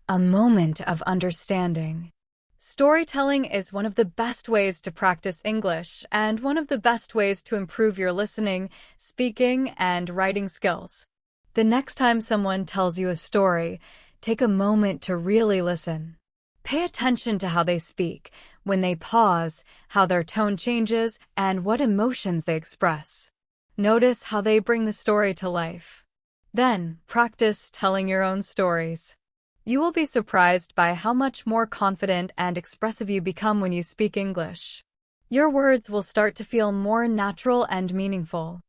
a moment of understanding. Storytelling is one of the best ways to practice English and one of the best ways to improve your listening, speaking, and writing skills. The next time someone tells you a story, take a moment to really listen. Pay attention to how they speak, when they pause, how their tone changes, and what emotions they express. Notice how they bring the story to life. Then, practice telling your own stories. You will be surprised by how much more confident and expressive you become when you speak English. Your words will start to feel more natural and meaningful.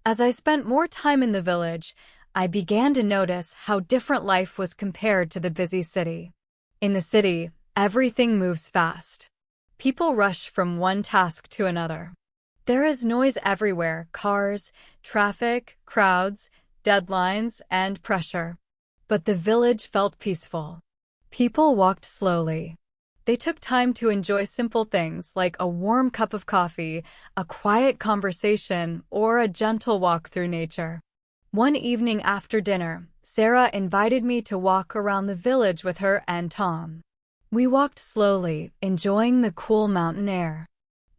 As I spent more time in the village, I began to notice how different life was compared to the busy city. In the city, everything moves fast. People rush from one task to another. There is noise everywhere: cars, traffic, crowds, deadlines, and pressure. But the village felt peaceful. People walked slowly. They took time to enjoy simple things like a warm cup of coffee, a quiet conversation, or a gentle walk through nature. One evening after dinner, Sarah invited me to walk around the village with her and Tom. We walked slowly, enjoying the cool mountain air.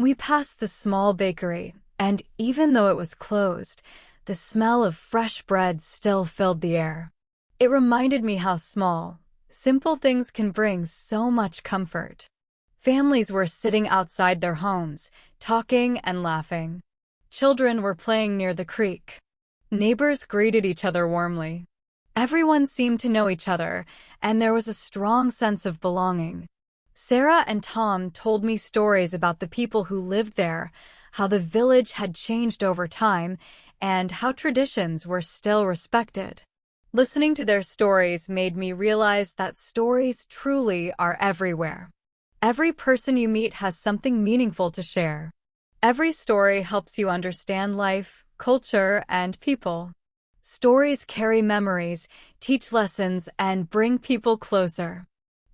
We passed the small bakery, and even though it was closed, the smell of fresh bread still filled the air. It reminded me how small, simple things can bring so much comfort. Families were sitting outside their homes, talking and laughing. Children were playing near the creek. Neighbors greeted each other warmly. Everyone seemed to know each other, and there was a strong sense of belonging. Sarah and Tom told me stories about the people who lived there, how the village had changed over time, and how traditions were still respected. Listening to their stories made me realize that stories truly are everywhere. Every person you meet has something meaningful to share. Every story helps you understand life, culture, and people. Stories carry memories, teach lessons, and bring people closer.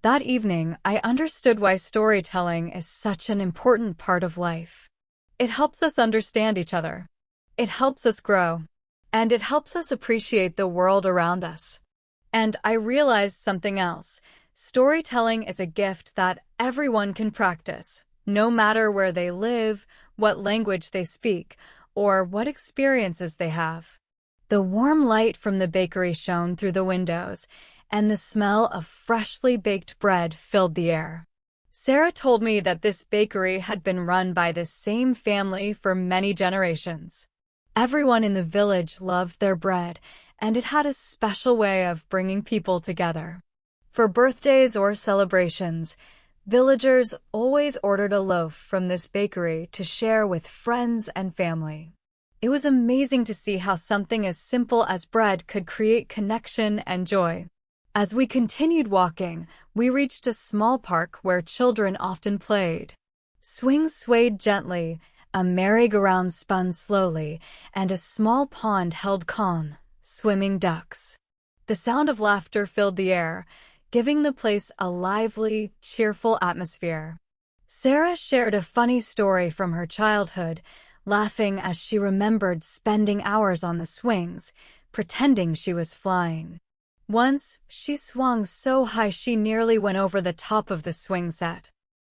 That evening, I understood why storytelling is such an important part of life. It helps us understand each other. It helps us grow. And it helps us appreciate the world around us. And I realized something else. Storytelling is a gift that everyone can practice, no matter where they live, what language they speak, or what experiences they have. The warm light from the bakery shone through the windows, and the smell of freshly baked bread filled the air. Sarah told me that this bakery had been run by the same family for many generations. Everyone in the village loved their bread, and it had a special way of bringing people together. For birthdays or celebrations, villagers always ordered a loaf from this bakery to share with friends and family. It was amazing to see how something as simple as bread could create connection and joy. As we continued walking, we reached a small park where children often played. Swings swayed gently, a merry-go-round spun slowly, and a small pond held calm, swimming ducks. The sound of laughter filled the air, giving the place a lively, cheerful atmosphere. Sarah shared a funny story from her childhood, laughing as she remembered spending hours on the swings, pretending she was flying. Once, she swung so high she nearly went over the top of the swing set.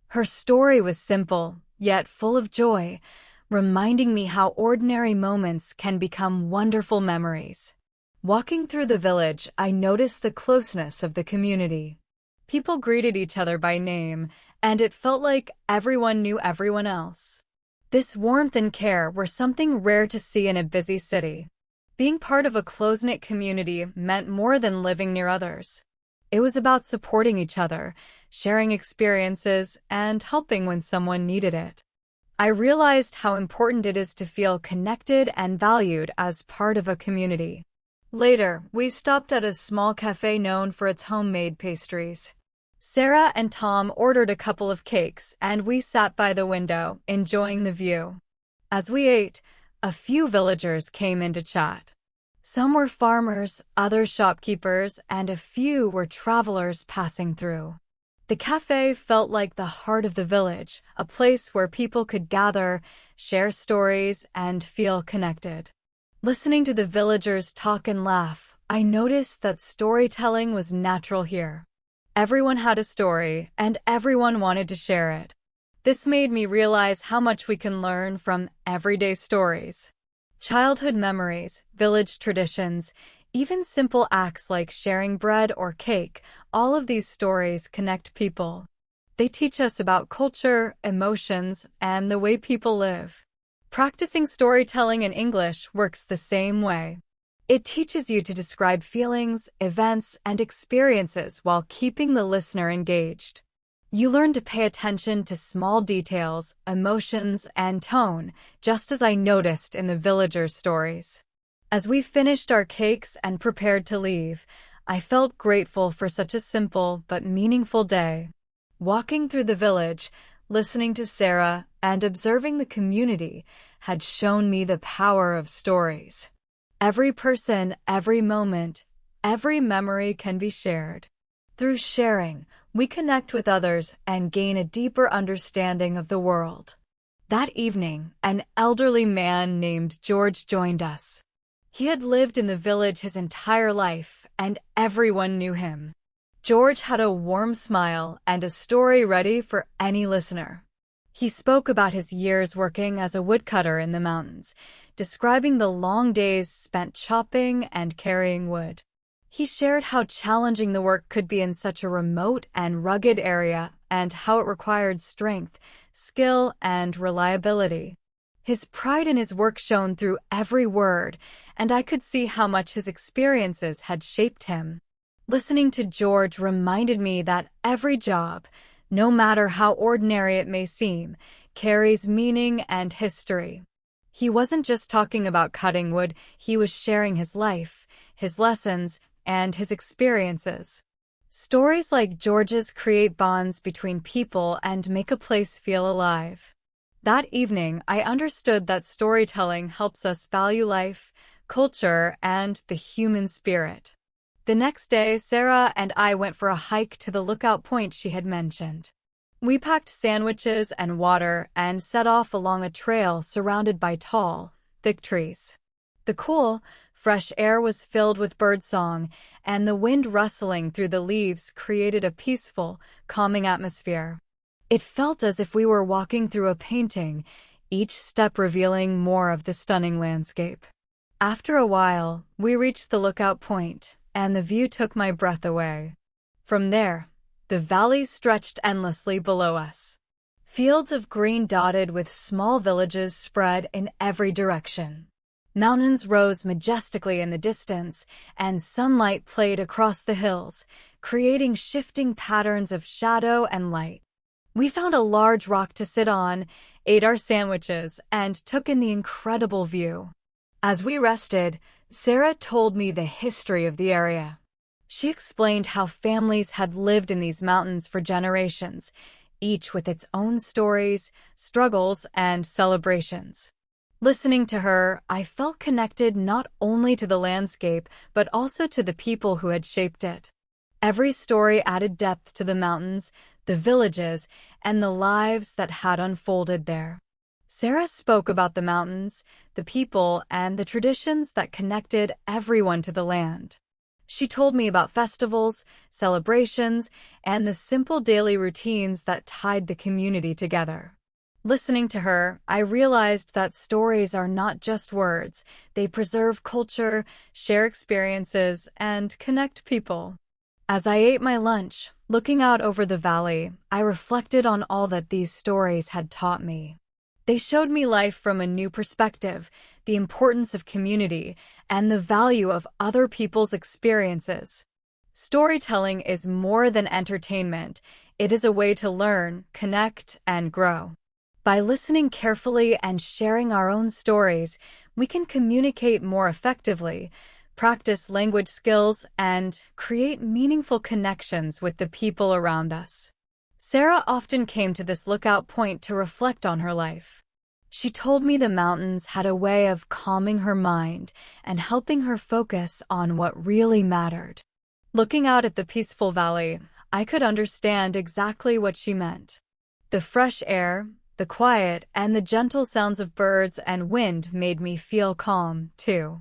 Her story was simple, yet full of joy, reminding me how ordinary moments can become wonderful memories. Walking through the village, I noticed the closeness of the community. People greeted each other by name, and it felt like everyone knew everyone else. This warmth and care were something rare to see in a busy city. Being part of a close-knit community meant more than living near others. It was about supporting each other, sharing experiences, and helping when someone needed it. I realized how important it is to feel connected and valued as part of a community. Later, we stopped at a small cafe known for its homemade pastries. Sarah and Tom ordered a couple of cakes, and we sat by the window, enjoying the view. As we ate, a few villagers came in to chat. Some were farmers, others shopkeepers, and a few were travelers passing through. The cafe felt like the heart of the village, a place where people could gather, share stories, and feel connected. Listening to the villagers talk and laugh, I noticed that storytelling was natural here. Everyone had a story, and everyone wanted to share it. This made me realize how much we can learn from everyday stories. Childhood memories, village traditions, even simple acts like sharing bread or cake, all of these stories connect people. They teach us about culture, emotions, and the way people live. Practicing storytelling in English works the same way. It teaches you to describe feelings, events, and experiences while keeping the listener engaged. You learn to pay attention to small details, emotions, and tone, just as I noticed in the villagers' stories. As we finished our cakes and prepared to leave, I felt grateful for such a simple but meaningful day. Walking through the village, listening to Sarah, and observing the community had shown me the power of stories. Every person, every moment, every memory can be shared. Through sharing, we connect with others and gain a deeper understanding of the world. That evening, an elderly man named George joined us. He had lived in the village his entire life, and everyone knew him. George had a warm smile and a story ready for any listener. He spoke about his years working as a woodcutter in the mountains, describing the long days spent chopping and carrying wood. He shared how challenging the work could be in such a remote and rugged area and how it required strength, skill, and reliability. His pride in his work shone through every word, and I could see how much his experiences had shaped him. Listening to George reminded me that every job, no matter how ordinary it may seem, carries meaning and history. He wasn't just talking about cutting wood, he was sharing his life, his lessons, and his experiences. Stories like George's create bonds between people and make a place feel alive. That evening, I understood that storytelling helps us value life, culture, and the human spirit. The next day, Sarah and I went for a hike to the lookout point she had mentioned. We packed sandwiches and water and set off along a trail surrounded by tall, thick trees. The cool, fresh air was filled with birdsong, and the wind rustling through the leaves created a peaceful, calming atmosphere. It felt as if we were walking through a painting, each step revealing more of the stunning landscape. After a while, we reached the lookout point, and the view took my breath away. From there, the valleys stretched endlessly below us. Fields of green dotted with small villages spread in every direction. Mountains rose majestically in the distance, and sunlight played across the hills, creating shifting patterns of shadow and light. We found a large rock to sit on, ate our sandwiches, and took in the incredible view. As we rested, Sarah told me the history of the area. She explained how families had lived in these mountains for generations, each with its own stories, struggles, and celebrations. Listening to her, I felt connected not only to the landscape, but also to the people who had shaped it. Every story added depth to the mountains, the villages, and the lives that had unfolded there. Sarah spoke about the mountains, the people, and the traditions that connected everyone to the land. She told me about festivals, celebrations, and the simple daily routines that tied the community together. Listening to her, I realized that stories are not just words. They preserve culture, share experiences, and connect people. As I ate my lunch, looking out over the valley, I reflected on all that these stories had taught me. They showed me life from a new perspective, the importance of community, and the value of other people's experiences. Storytelling is more than entertainment. It is a way to learn, connect, and grow. By listening carefully and sharing our own stories, we can communicate more effectively, practice language skills, and create meaningful connections with the people around us. Sarah often came to this lookout point to reflect on her life. She told me the mountains had a way of calming her mind and helping her focus on what really mattered. Looking out at the peaceful valley, I could understand exactly what she meant. The fresh air, the quiet, and the gentle sounds of birds and wind made me feel calm, too.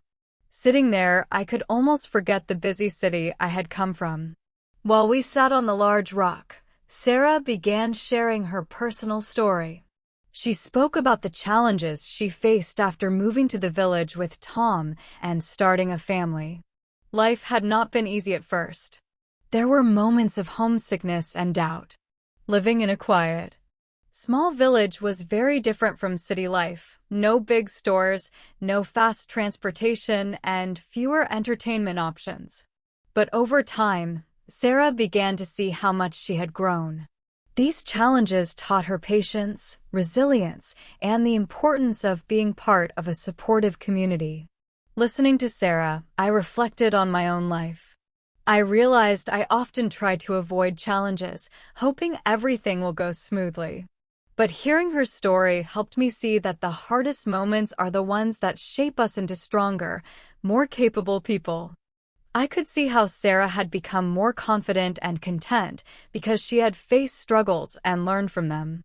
Sitting there, I could almost forget the busy city I had come from. While we sat on the large rock, Sarah began sharing her personal story. She spoke about the challenges she faced after moving to the village with Tom and starting a family. Life had not been easy at first. There were moments of homesickness and doubt. Living in a quiet, small village was very different from city life. No big stores, no fast transportation, and fewer entertainment options. But over time, Sarah began to see how much she had grown. These challenges taught her patience, resilience, and the importance of being part of a supportive community. Listening to Sarah, I reflected on my own life. I realized I often try to avoid challenges, hoping everything will go smoothly. But hearing her story helped me see that the hardest moments are the ones that shape us into stronger, more capable people. I could see how Sarah had become more confident and content because she had faced struggles and learned from them.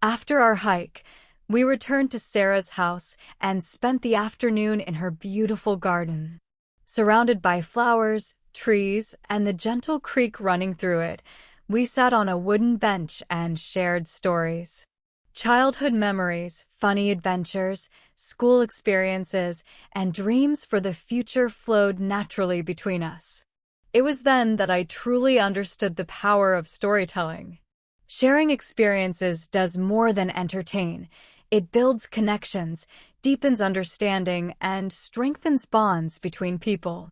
After our hike, we returned to Sarah's house and spent the afternoon in her beautiful garden. Surrounded by flowers, trees, and the gentle creek running through it, we sat on a wooden bench and shared stories. Childhood memories, funny adventures, school experiences, and dreams for the future flowed naturally between us. It was then that I truly understood the power of storytelling. Sharing experiences does more than entertain. It builds connections, deepens understanding, and strengthens bonds between people.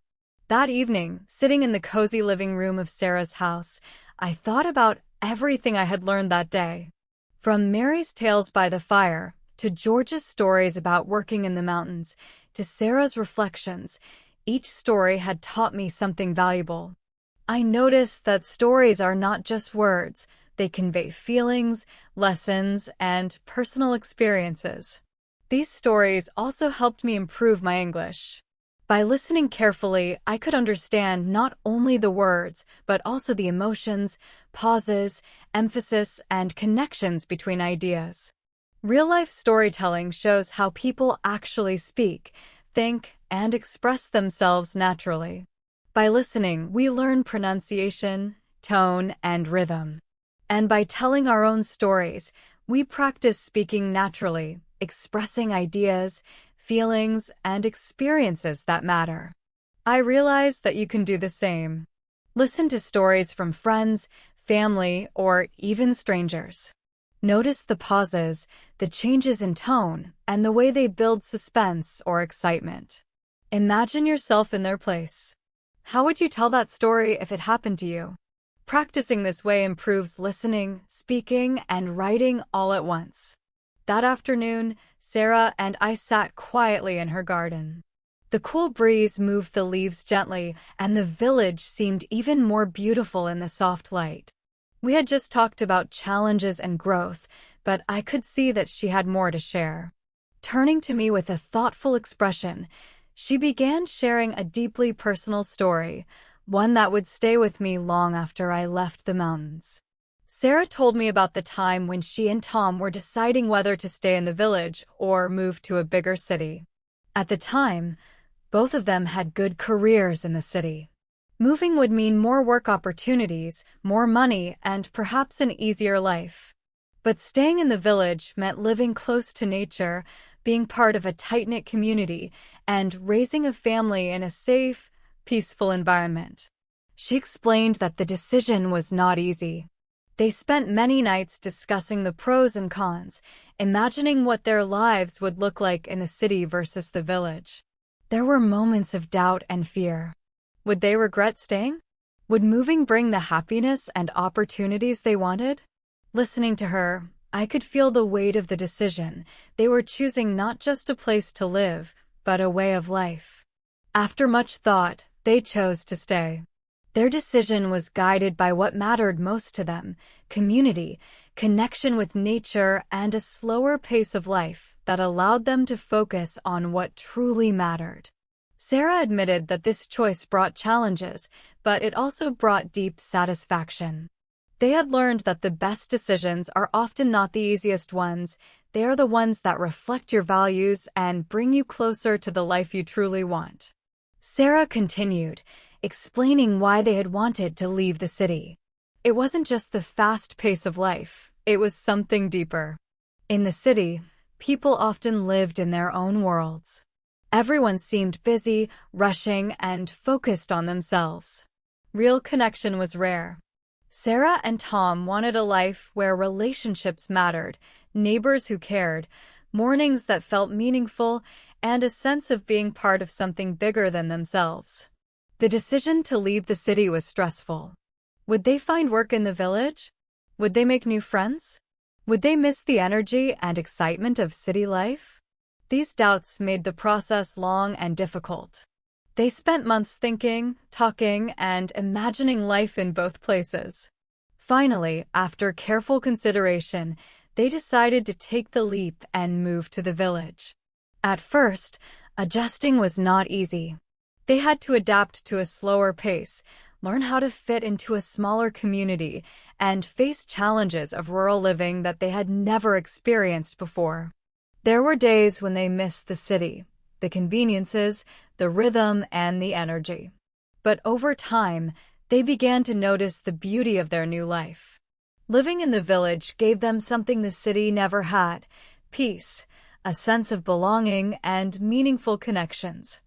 That evening, sitting in the cozy living room of Sarah's house, I thought about everything I had learned that day. From Mary's tales by the fire, to George's stories about working in the mountains, to Sarah's reflections, each story had taught me something valuable. I noticed that stories are not just words, they convey feelings, lessons, and personal experiences. These stories also helped me improve my English. By listening carefully, I could understand not only the words, but also the emotions, pauses, emphasis, and connections between ideas. Real-life storytelling shows how people actually speak, think, and express themselves naturally. By listening, we learn pronunciation, tone, and rhythm. And by telling our own stories, we practice speaking naturally, expressing ideas, feelings, and experiences that matter. I realize that you can do the same. Listen to stories from friends, family, or even strangers. Notice the pauses, the changes in tone, and the way they build suspense or excitement. Imagine yourself in their place. How would you tell that story if it happened to you? Practicing this way improves listening, speaking, and writing all at once. That afternoon, Sarah and I sat quietly in her garden. The cool breeze moved the leaves gently, and the village seemed even more beautiful in the soft light. We had just talked about challenges and growth, but I could see that she had more to share. Turning to me with a thoughtful expression, she began sharing a deeply personal story, one that would stay with me long after I left the mountains. Sarah told me about the time when she and Tom were deciding whether to stay in the village or move to a bigger city. At the time, both of them had good careers in the city. Moving would mean more work opportunities, more money, and perhaps an easier life. But staying in the village meant living close to nature, being part of a tight-knit community, and raising a family in a safe, peaceful environment. She explained that the decision was not easy. They spent many nights discussing the pros and cons, imagining what their lives would look like in the city versus the village. There were moments of doubt and fear. Would they regret staying? Would moving bring the happiness and opportunities they wanted? Listening to her, I could feel the weight of the decision. They were choosing not just a place to live, but a way of life. After much thought, they chose to stay. Their decision was guided by what mattered most to them: community, connection with nature, and a slower pace of life that allowed them to focus on what truly mattered. Sarah admitted that this choice brought challenges, but it also brought deep satisfaction. They had learned that the best decisions are often not the easiest ones. They are the ones that reflect your values and bring you closer to the life you truly want. Sarah continued, explaining why they had wanted to leave the city. It wasn't just the fast pace of life, it was something deeper. In the city, people often lived in their own worlds. Everyone seemed busy, rushing, and focused on themselves. Real connection was rare. Sarah and Tom wanted a life where relationships mattered, neighbors who cared, mornings that felt meaningful, and a sense of being part of something bigger than themselves. The decision to leave the city was stressful. Would they find work in the village? Would they make new friends? Would they miss the energy and excitement of city life? These doubts made the process long and difficult. They spent months thinking, talking, and imagining life in both places. Finally, after careful consideration, they decided to take the leap and move to the village. At first, adjusting was not easy. They had to adapt to a slower pace, learn how to fit into a smaller community, and face challenges of rural living that they had never experienced before. There were days when they missed the city, the conveniences, the rhythm, and the energy. But over time, they began to notice the beauty of their new life. Living in the village gave them something the city never had: peace, a sense of belonging, and meaningful connections.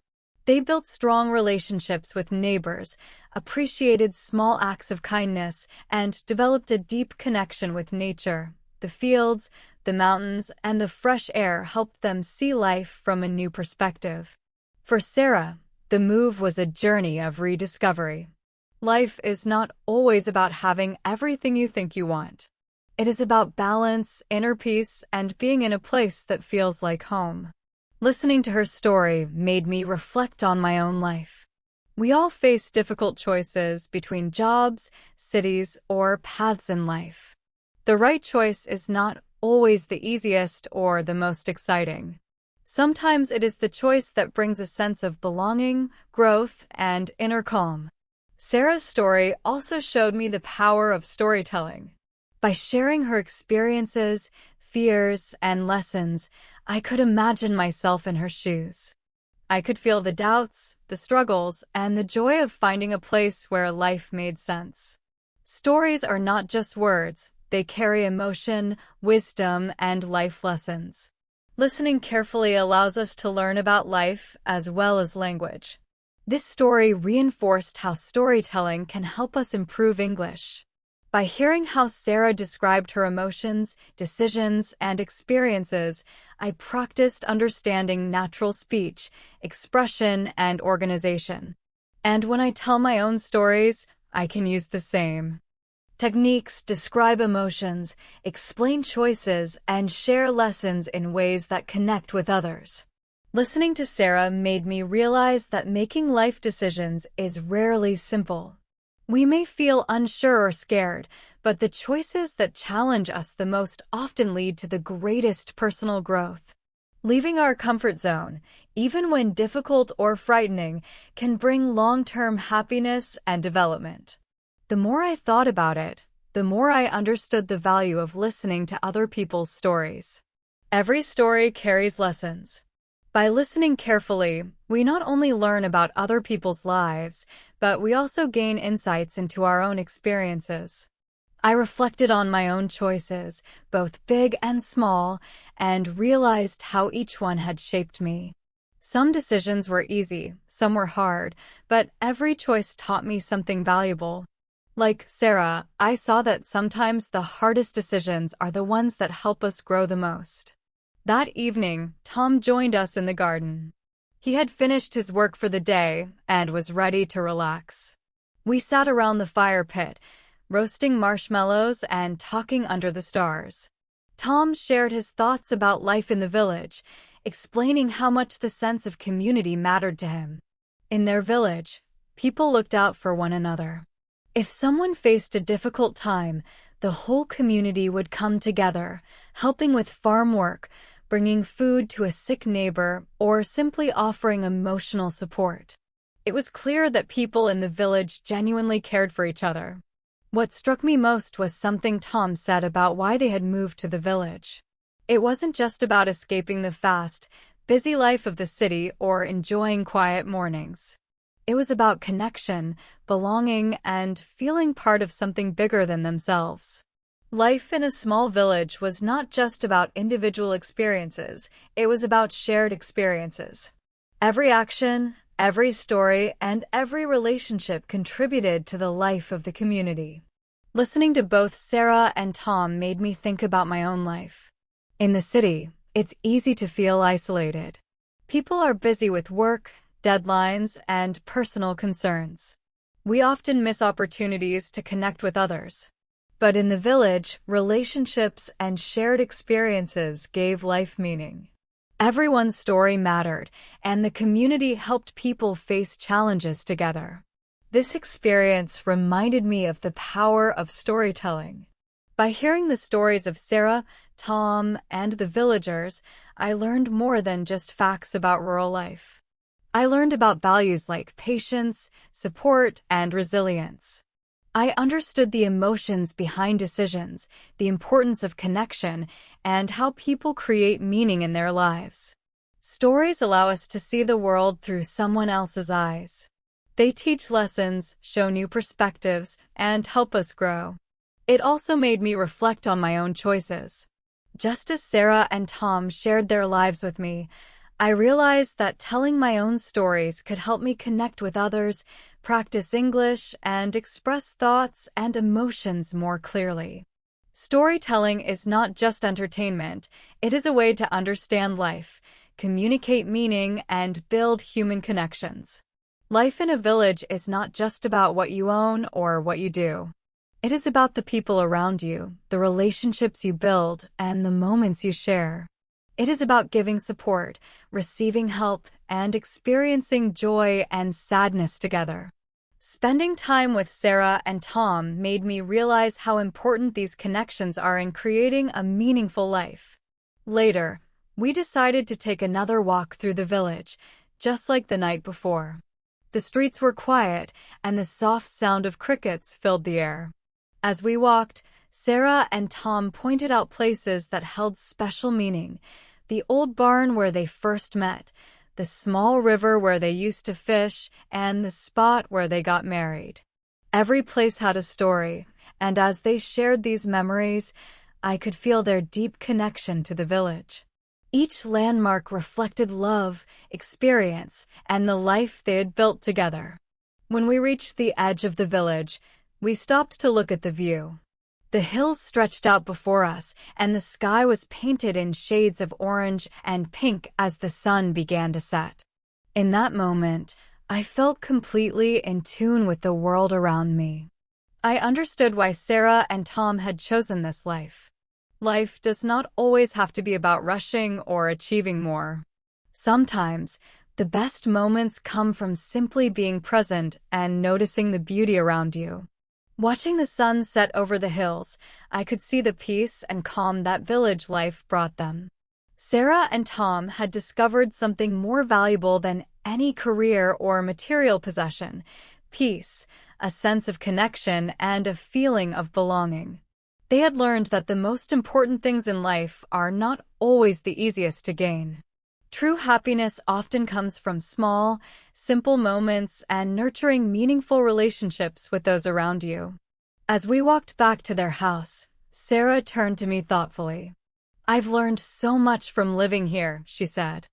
They built strong relationships with neighbors, appreciated small acts of kindness, and developed a deep connection with nature. The fields, the mountains, and the fresh air helped them see life from a new perspective. For Sarah, the move was a journey of rediscovery. Life is not always about having everything you think you want. It is about balance, inner peace, and being in a place that feels like home. Listening to her story made me reflect on my own life. We all face difficult choices between jobs, cities, or paths in life. The right choice is not always the easiest or the most exciting. Sometimes it is the choice that brings a sense of belonging, growth, and inner calm. Sarah's story also showed me the power of storytelling. By sharing her experiences, fears, and lessons, I could imagine myself in her shoes. I could feel the doubts, the struggles, and the joy of finding a place where life made sense. Stories are not just words, they carry emotion, wisdom, and life lessons. Listening carefully allows us to learn about life as well as language. This story reinforced how storytelling can help us improve English. By hearing how Sarah described her emotions, decisions, and experiences, I practiced understanding natural speech, expression, and organization. And when I tell my own stories, I can use the same techniques, describe emotions, explain choices, and share lessons in ways that connect with others. Listening to Sarah made me realize that making life decisions is rarely simple. We may feel unsure or scared, but the choices that challenge us the most often lead to the greatest personal growth. Leaving our comfort zone, even when difficult or frightening, can bring long-term happiness and development. The more I thought about it, the more I understood the value of listening to other people's stories. Every story carries lessons. By listening carefully, we not only learn about other people's lives, but we also gain insights into our own experiences. I reflected on my own choices, both big and small, and realized how each one had shaped me. Some decisions were easy, some were hard, but every choice taught me something valuable. Like Sarah, I saw that sometimes the hardest decisions are the ones that help us grow the most. That evening, Tom joined us in the garden. He had finished his work for the day and was ready to relax. We sat around the fire pit, roasting marshmallows and talking under the stars. Tom shared his thoughts about life in the village, explaining how much the sense of community mattered to him. In their village, people looked out for one another. If someone faced a difficult time, the whole community would come together, helping with farm work, bringing food to a sick neighbor, or simply offering emotional support. It was clear that people in the village genuinely cared for each other. What struck me most was something Tom said about why they had moved to the village. It wasn't just about escaping the fast, busy life of the city or enjoying quiet mornings. It was about connection, belonging, and feeling part of something bigger than themselves. Life in a small village was not just about individual experiences, it was about shared experiences. Every action, every story, and every relationship contributed to the life of the community. Listening to both Sarah and Tom made me think about my own life. In the city, it's easy to feel isolated. People are busy with work, deadlines, and personal concerns. We often miss opportunities to connect with others. But in the village, relationships and shared experiences gave life meaning. Everyone's story mattered, and the community helped people face challenges together. This experience reminded me of the power of storytelling. By hearing the stories of Sarah, Tom, and the villagers, I learned more than just facts about rural life. I learned about values like patience, support, and resilience. I understood the emotions behind decisions, the importance of connection, and how people create meaning in their lives. Stories allow us to see the world through someone else's eyes. They teach lessons, show new perspectives, and help us grow. It also made me reflect on my own choices. Just as Sarah and Tom shared their lives with me, I realized that telling my own stories could help me connect with others, practice English, and express thoughts and emotions more clearly. Storytelling is not just entertainment, it is a way to understand life, communicate meaning, and build human connections. Life in a village is not just about what you own or what you do. It is about the people around you, the relationships you build, and the moments you share. It is about giving support, receiving help, and experiencing joy and sadness together. Spending time with Sarah and Tom made me realize how important these connections are in creating a meaningful life. Later, we decided to take another walk through the village, just like the night before. The streets were quiet, and the soft sound of crickets filled the air. As we walked, Sarah and Tom pointed out places that held special meaning: the old barn where they first met, the small river where they used to fish, and the spot where they got married. Every place had a story, and as they shared these memories, I could feel their deep connection to the village. Each landmark reflected love, experience, and the life they had built together. When we reached the edge of the village, we stopped to look at the view. The hills stretched out before us, and the sky was painted in shades of orange and pink as the sun began to set. In that moment, I felt completely in tune with the world around me. I understood why Sarah and Tom had chosen this life. Life does not always have to be about rushing or achieving more. Sometimes, the best moments come from simply being present and noticing the beauty around you. Watching the sun set over the hills, I could see the peace and calm that village life brought them. Sarah and Tom had discovered something more valuable than any career or material possession: peace, a sense of connection, and a feeling of belonging. They had learned that the most important things in life are not always the easiest to gain. True happiness often comes from small, simple moments and nurturing meaningful relationships with those around you. As we walked back to their house, Sarah turned to me thoughtfully. "I've learned so much from living here," she said.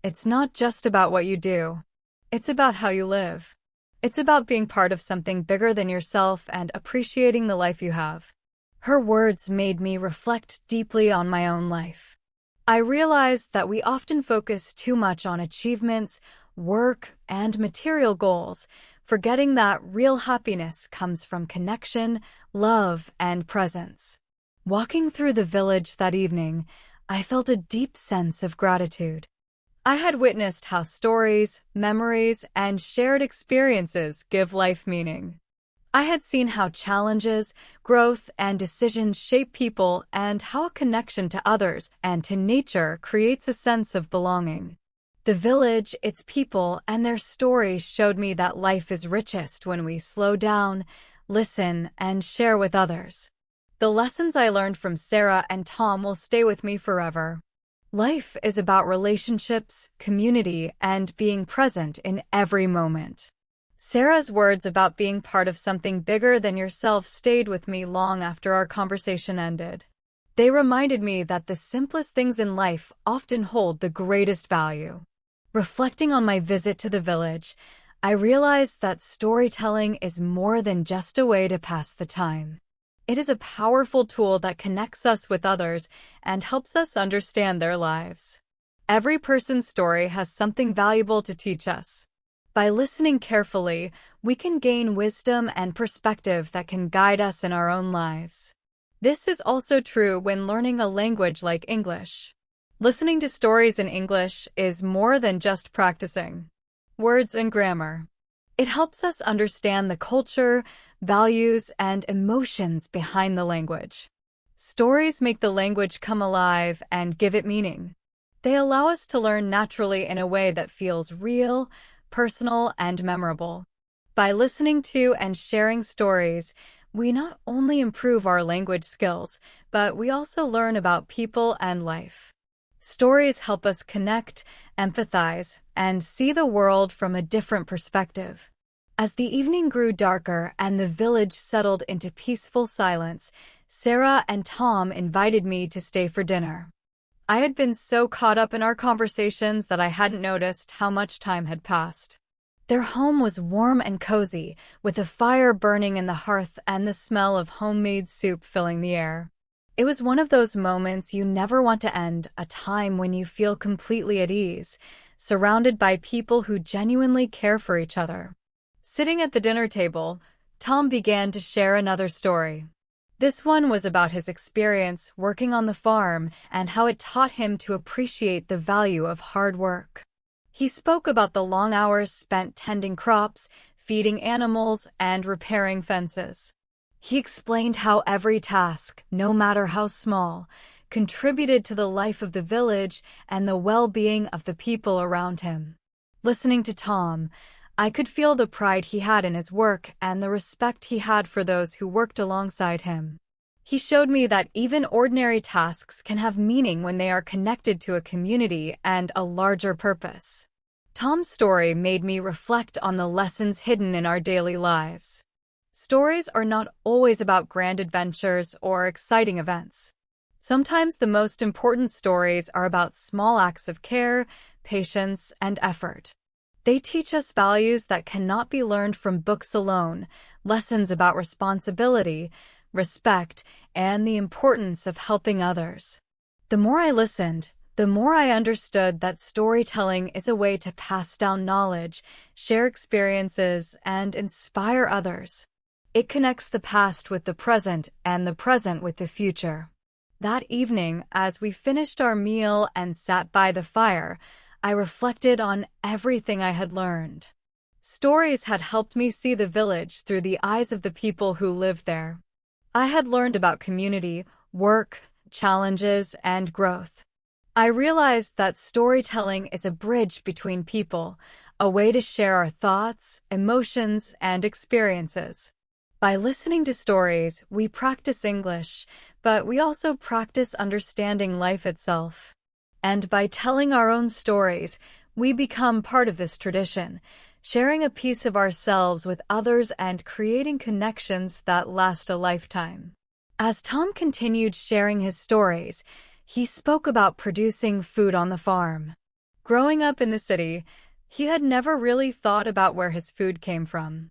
"It's not just about what you do. It's about how you live. It's about being part of something bigger than yourself and appreciating the life you have." Her words made me reflect deeply on my own life. I realized that we often focus too much on achievements, work, and material goals, forgetting that real happiness comes from connection, love, and presence. Walking through the village that evening, I felt a deep sense of gratitude. I had witnessed how stories, memories, and shared experiences give life meaning. I had seen how challenges, growth, and decisions shape people, and how a connection to others and to nature creates a sense of belonging. The village, its people, and their stories showed me that life is richest when we slow down, listen, and share with others. The lessons I learned from Sarah and Tom will stay with me forever. Life is about relationships, community, and being present in every moment. Sarah's words about being part of something bigger than yourself stayed with me long after our conversation ended. They reminded me that the simplest things in life often hold the greatest value. Reflecting on my visit to the village, I realized that storytelling is more than just a way to pass the time. It is a powerful tool that connects us with others and helps us understand their lives. Every person's story has something valuable to teach us. By listening carefully, we can gain wisdom and perspective that can guide us in our own lives. This is also true when learning a language like English. Listening to stories in English is more than just practicing words and grammar. It helps us understand the culture, values, and emotions behind the language. Stories make the language come alive and give it meaning. They allow us to learn naturally in a way that feels real, personal, and memorable. By listening to and sharing stories, we not only improve our language skills, but we also learn about people and life. Stories help us connect, empathize, and see the world from a different perspective. As the evening grew darker and the village settled into peaceful silence, Sarah and Tom invited me to stay for dinner. I had been so caught up in our conversations that I hadn't noticed how much time had passed. Their home was warm and cozy, with a fire burning in the hearth and the smell of homemade soup filling the air. It was one of those moments you never want to end, a time when you feel completely at ease, surrounded by people who genuinely care for each other. Sitting at the dinner table, Tom began to share another story. This one was about his experience working on the farm and how it taught him to appreciate the value of hard work. He spoke about the long hours spent tending crops, feeding animals, and repairing fences. He explained how every task, no matter how small, contributed to the life of the village and the well-being of the people around him. Listening to Tom, I could feel the pride he had in his work and the respect he had for those who worked alongside him. He showed me that even ordinary tasks can have meaning when they are connected to a community and a larger purpose. Tom's story made me reflect on the lessons hidden in our daily lives. Stories are not always about grand adventures or exciting events. Sometimes the most important stories are about small acts of care, patience, and effort. They teach us values that cannot be learned from books alone, lessons about responsibility, respect, and the importance of helping others. The more I listened, the more I understood that storytelling is a way to pass down knowledge, share experiences, and inspire others. It connects the past with the present and the present with the future. That evening, as we finished our meal and sat by the fire, I reflected on everything I had learned. Stories had helped me see the village through the eyes of the people who lived there. I had learned about community, work, challenges, and growth. I realized that storytelling is a bridge between people, a way to share our thoughts, emotions, and experiences. By listening to stories, we practice English, but we also practice understanding life itself. And by telling our own stories, we become part of this tradition, sharing a piece of ourselves with others and creating connections that last a lifetime. As Tom continued sharing his stories, he spoke about producing food on the farm. Growing up in the city, he had never really thought about where his food came from.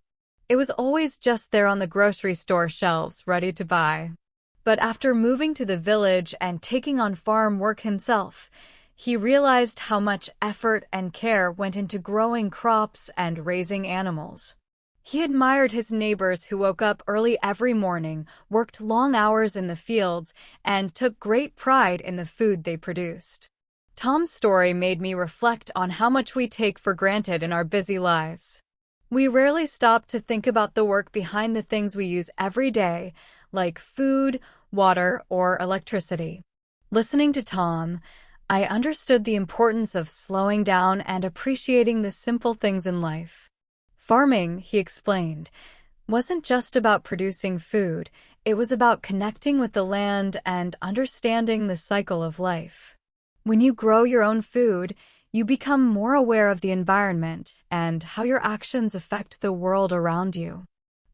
It was always just there on the grocery store shelves, ready to buy. But after moving to the village and taking on farm work himself, he realized how much effort and care went into growing crops and raising animals. He admired his neighbors who woke up early every morning, worked long hours in the fields, and took great pride in the food they produced. Tom's story made me reflect on how much we take for granted in our busy lives. We rarely stop to think about the work behind the things we use every day, like food, water, or electricity. Listening to Tom, I understood the importance of slowing down and appreciating the simple things in life. Farming, he explained, wasn't just about producing food, it was about connecting with the land and understanding the cycle of life. When you grow your own food, you become more aware of the environment and how your actions affect the world around you.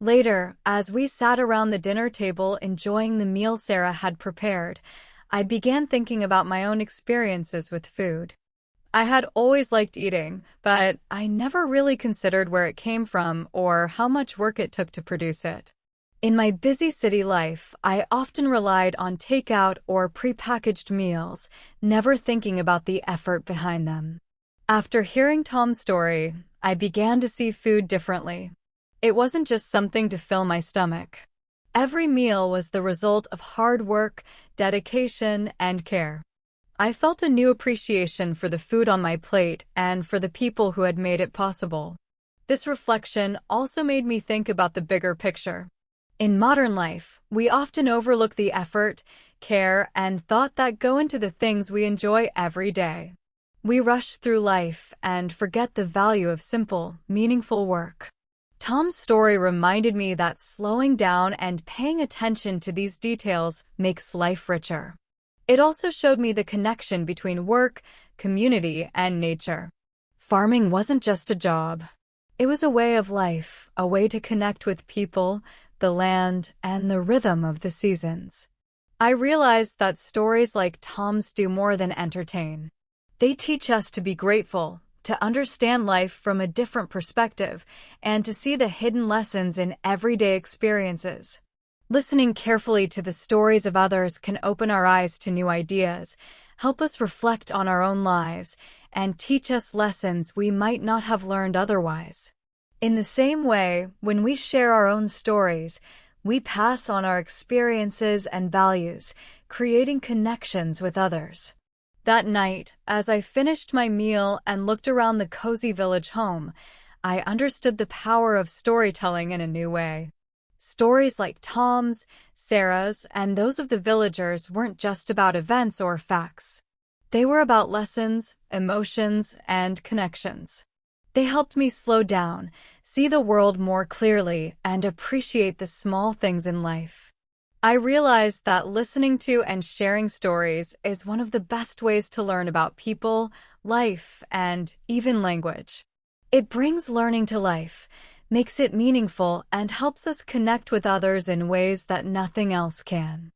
Later, as we sat around the dinner table enjoying the meal Sarah had prepared, I began thinking about my own experiences with food. I had always liked eating, but I never really considered where it came from or how much work it took to produce it. In my busy city life, I often relied on takeout or prepackaged meals, never thinking about the effort behind them. After hearing Tom's story, I began to see food differently. It wasn't just something to fill my stomach. Every meal was the result of hard work, dedication, and care. I felt a new appreciation for the food on my plate and for the people who had made it possible. This reflection also made me think about the bigger picture. In modern life, we often overlook the effort, care, and thought that go into the things we enjoy every day. We rush through life and forget the value of simple, meaningful work. Tom's story reminded me that slowing down and paying attention to these details makes life richer. It also showed me the connection between work, community, and nature. Farming wasn't just a job. It was a way of life, a way to connect with people, the land, and the rhythm of the seasons. I realized that stories like Tom's do more than entertain. They teach us to be grateful, to understand life from a different perspective, and to see the hidden lessons in everyday experiences. Listening carefully to the stories of others can open our eyes to new ideas, help us reflect on our own lives, and teach us lessons we might not have learned otherwise. In the same way, when we share our own stories, we pass on our experiences and values, creating connections with others. That night, as I finished my meal and looked around the cozy village home, I understood the power of storytelling in a new way. Stories like Tom's, Sarah's, and those of the villagers weren't just about events or facts. They were about lessons, emotions, and connections. They helped me slow down, see the world more clearly, and appreciate the small things in life. I realized that listening to and sharing stories is one of the best ways to learn about people, life, and even language. It brings learning to life, makes it meaningful, and helps us connect with others in ways that nothing else can.